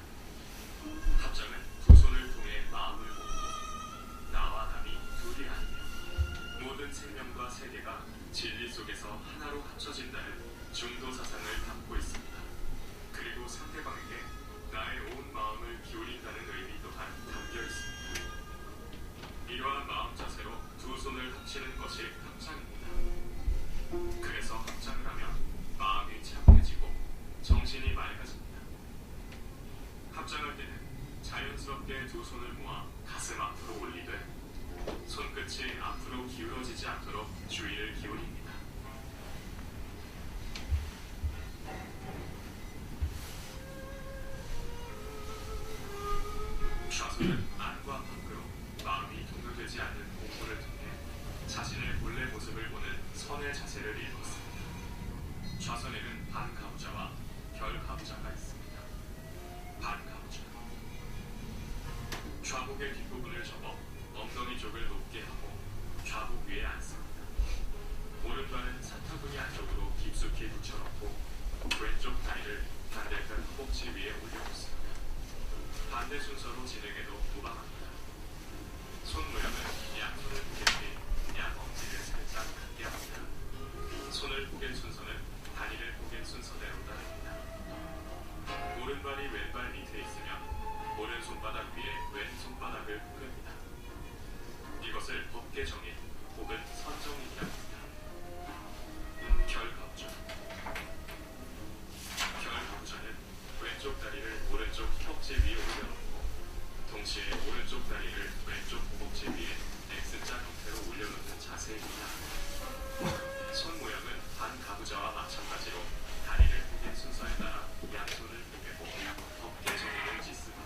Speaker 2: 합장은 두 손을 통해 마음을 모으고 나와 남이 둘이 아니며 모든 생명과 세계가 진리 속에서 하나로 합쳐진다는 중도 사상을 담고 있습니다. 그리고 상대방에게 나의 온 마음을 기울인다는 의미 또한 담겨 있습니다. 이러한 마음 자세로 두 손을 합치는 것이 합장입니다. 그래서 합장을 하면 마음이 차분해지고 정신이 맑아집니다. 합장할 때는 자연스럽게 두 손을 모아 가슴 앞으로 올리되 손끝이 앞으로 기울어지지 않도록 주의를 기울입니다. 좌손은 안과 밖으로 마음이 동요되지 않는 공부를 통해 자신의 본래 모습을 보는 선의 자세를 읽었습니다. 좌선에는 반가부자와 결가부자가 있습니다. 반가부자. 좌복의 뒷부분을 접어 엉덩이 쪽을 높게 하고 좌복 위에 앉습니다. 오른발은 사타구니 안쪽으로 깊숙이 붙여놓고 왼쪽 다리를 반대편 허벅지 위에 올려놓습니다. 반대 순서로 진행해도 무방합니다. 손 모양은 양손을 포갠 뒤 양엄지를 살짝 갖게 합니다. 손을 포갠 순서는 다리를 포갠 순서대로 따릅니다. 오른발이 왼발 밑에 있으면 오른손바닥 위에 왼손바닥을 포갭니다. 이것을 법계 정인 혹은 선정이라고 합니다. 결가부자. 결가부자는 왼쪽 다리를 오른쪽 허벅지 위에 올려놓고 동시에 오른쪽 다리를 왼쪽 허벅지 위에 X자 형태로 올려놓는 자세입니다. 손 모양은 반가부자와 마찬가지로 다리를 포갠 순서에 따라 양손을 포개고 법계 정인을 짓습니다.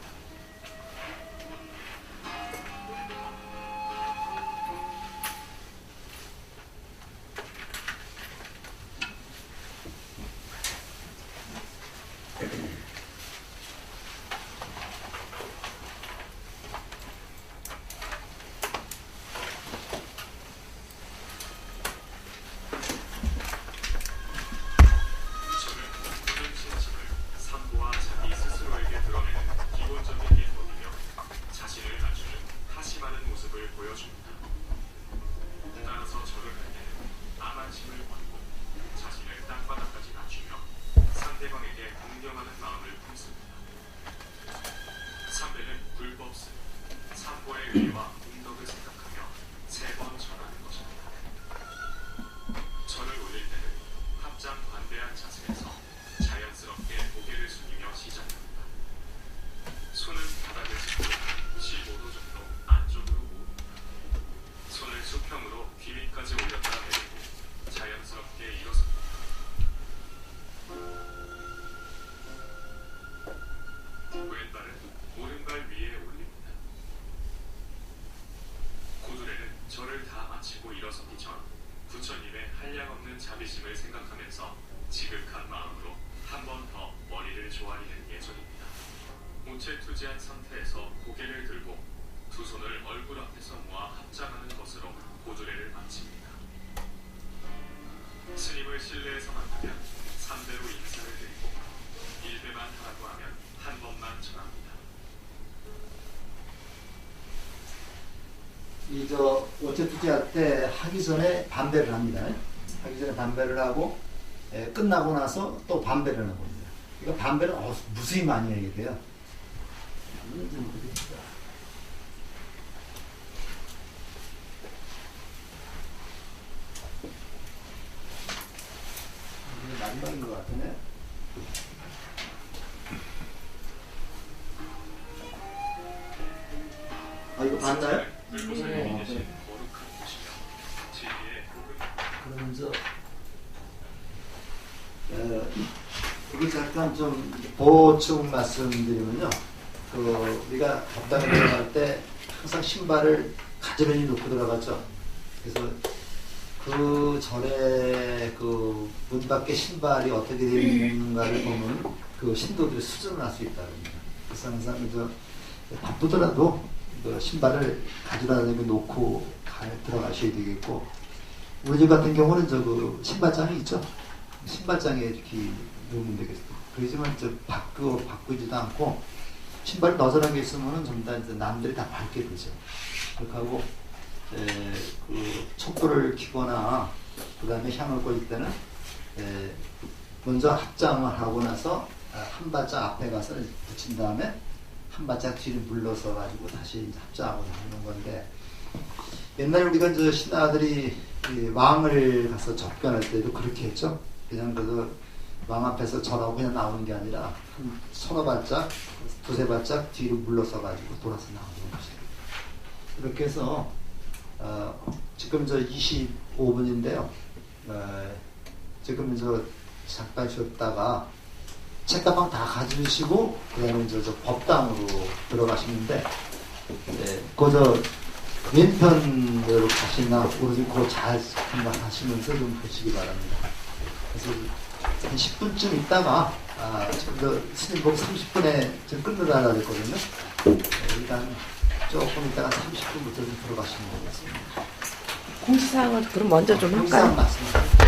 Speaker 2: 수평으로 귀밑까지 올렸다 자비심을 생각하면서 지극한 마음으로 한 번 더 머리를 조아리는 예정입니다. 우체투지한 상태에서 고개를 들고 두 손을 얼굴 앞에서 모아 합장하는 것으로 고조례를 마칩니다. 스님을 실내에서 만나면 3배로 인사를 드리고 1배만 하라고 하면 한 번만 전합니다.
Speaker 1: 어체투지할 때 하기 전에 반배를 합니다. 하기 전에 반배를 하고 끝나고 나서 또 반배를 하는 겁니다. 이거 반배를 무수히 많이 하게 돼요. 이게 마지막인 것 같으네. 이거 봤나요?
Speaker 2: 물고사님이 되신 거룩한 곳이며 진리의 복음
Speaker 1: 그러면서 여기 잠깐 좀 보충 말씀드리면요. 우리가 법당에 들어갈 때 항상 신발을 가지런히 놓고 들어가죠. 그래서 그 전에 문 밖에 신발이 어떻게 되어 있는가를 보면 그 신도들의 수준을 알 수 있다는 겁니다. 그래서 항상 바쁘더라도 신발을 가져다 놓고 들어가셔야 되겠고, 우리 집 같은 경우는 신발장이 있죠. 신발장에 이렇게 넣으면 되겠습니다. 그러지만 바꾸지도 않고 신발이 너저하게 있으면 전부 다 남들이 다 밟게 되죠. 그렇게 하고 촛불을 켜거나 그 다음에 향을 꽂을 때는 먼저 합장을 하고 나서 한 발짝 앞에 가서 붙인 다음에 한 발짝 뒤를 물러서 가지고 다시 합장하고 하는 건데, 옛날에 우리가 신하들이 왕을 가서 접견할 때도 그렇게 했죠. 그냥 왕 앞에서 절하고 그냥 나오는 게 아니라 한 서너 발짝, 두세 발짝 뒤로 물러서 가지고 돌아서 나오는 것이에요. 이렇게 해서 지금 25분인데요. 지금 잠깐 쉬었다가 책가방 다 가지시고 그다음에 법당으로 들어가시는데, 왼편으로 가시나 오로지 잘 한번 하시면서 좀 보시기 바랍니다. 그래서 한 10분쯤 있다가 지금 스님 복 30분에 좀 끝내달라 그랬거든요. 일단 조금 있다가 30분부터 좀 들어가시면 되겠습니다.
Speaker 3: 공지사항을 그럼 먼저 좀 할까요?
Speaker 1: 공지사항 맞습니다.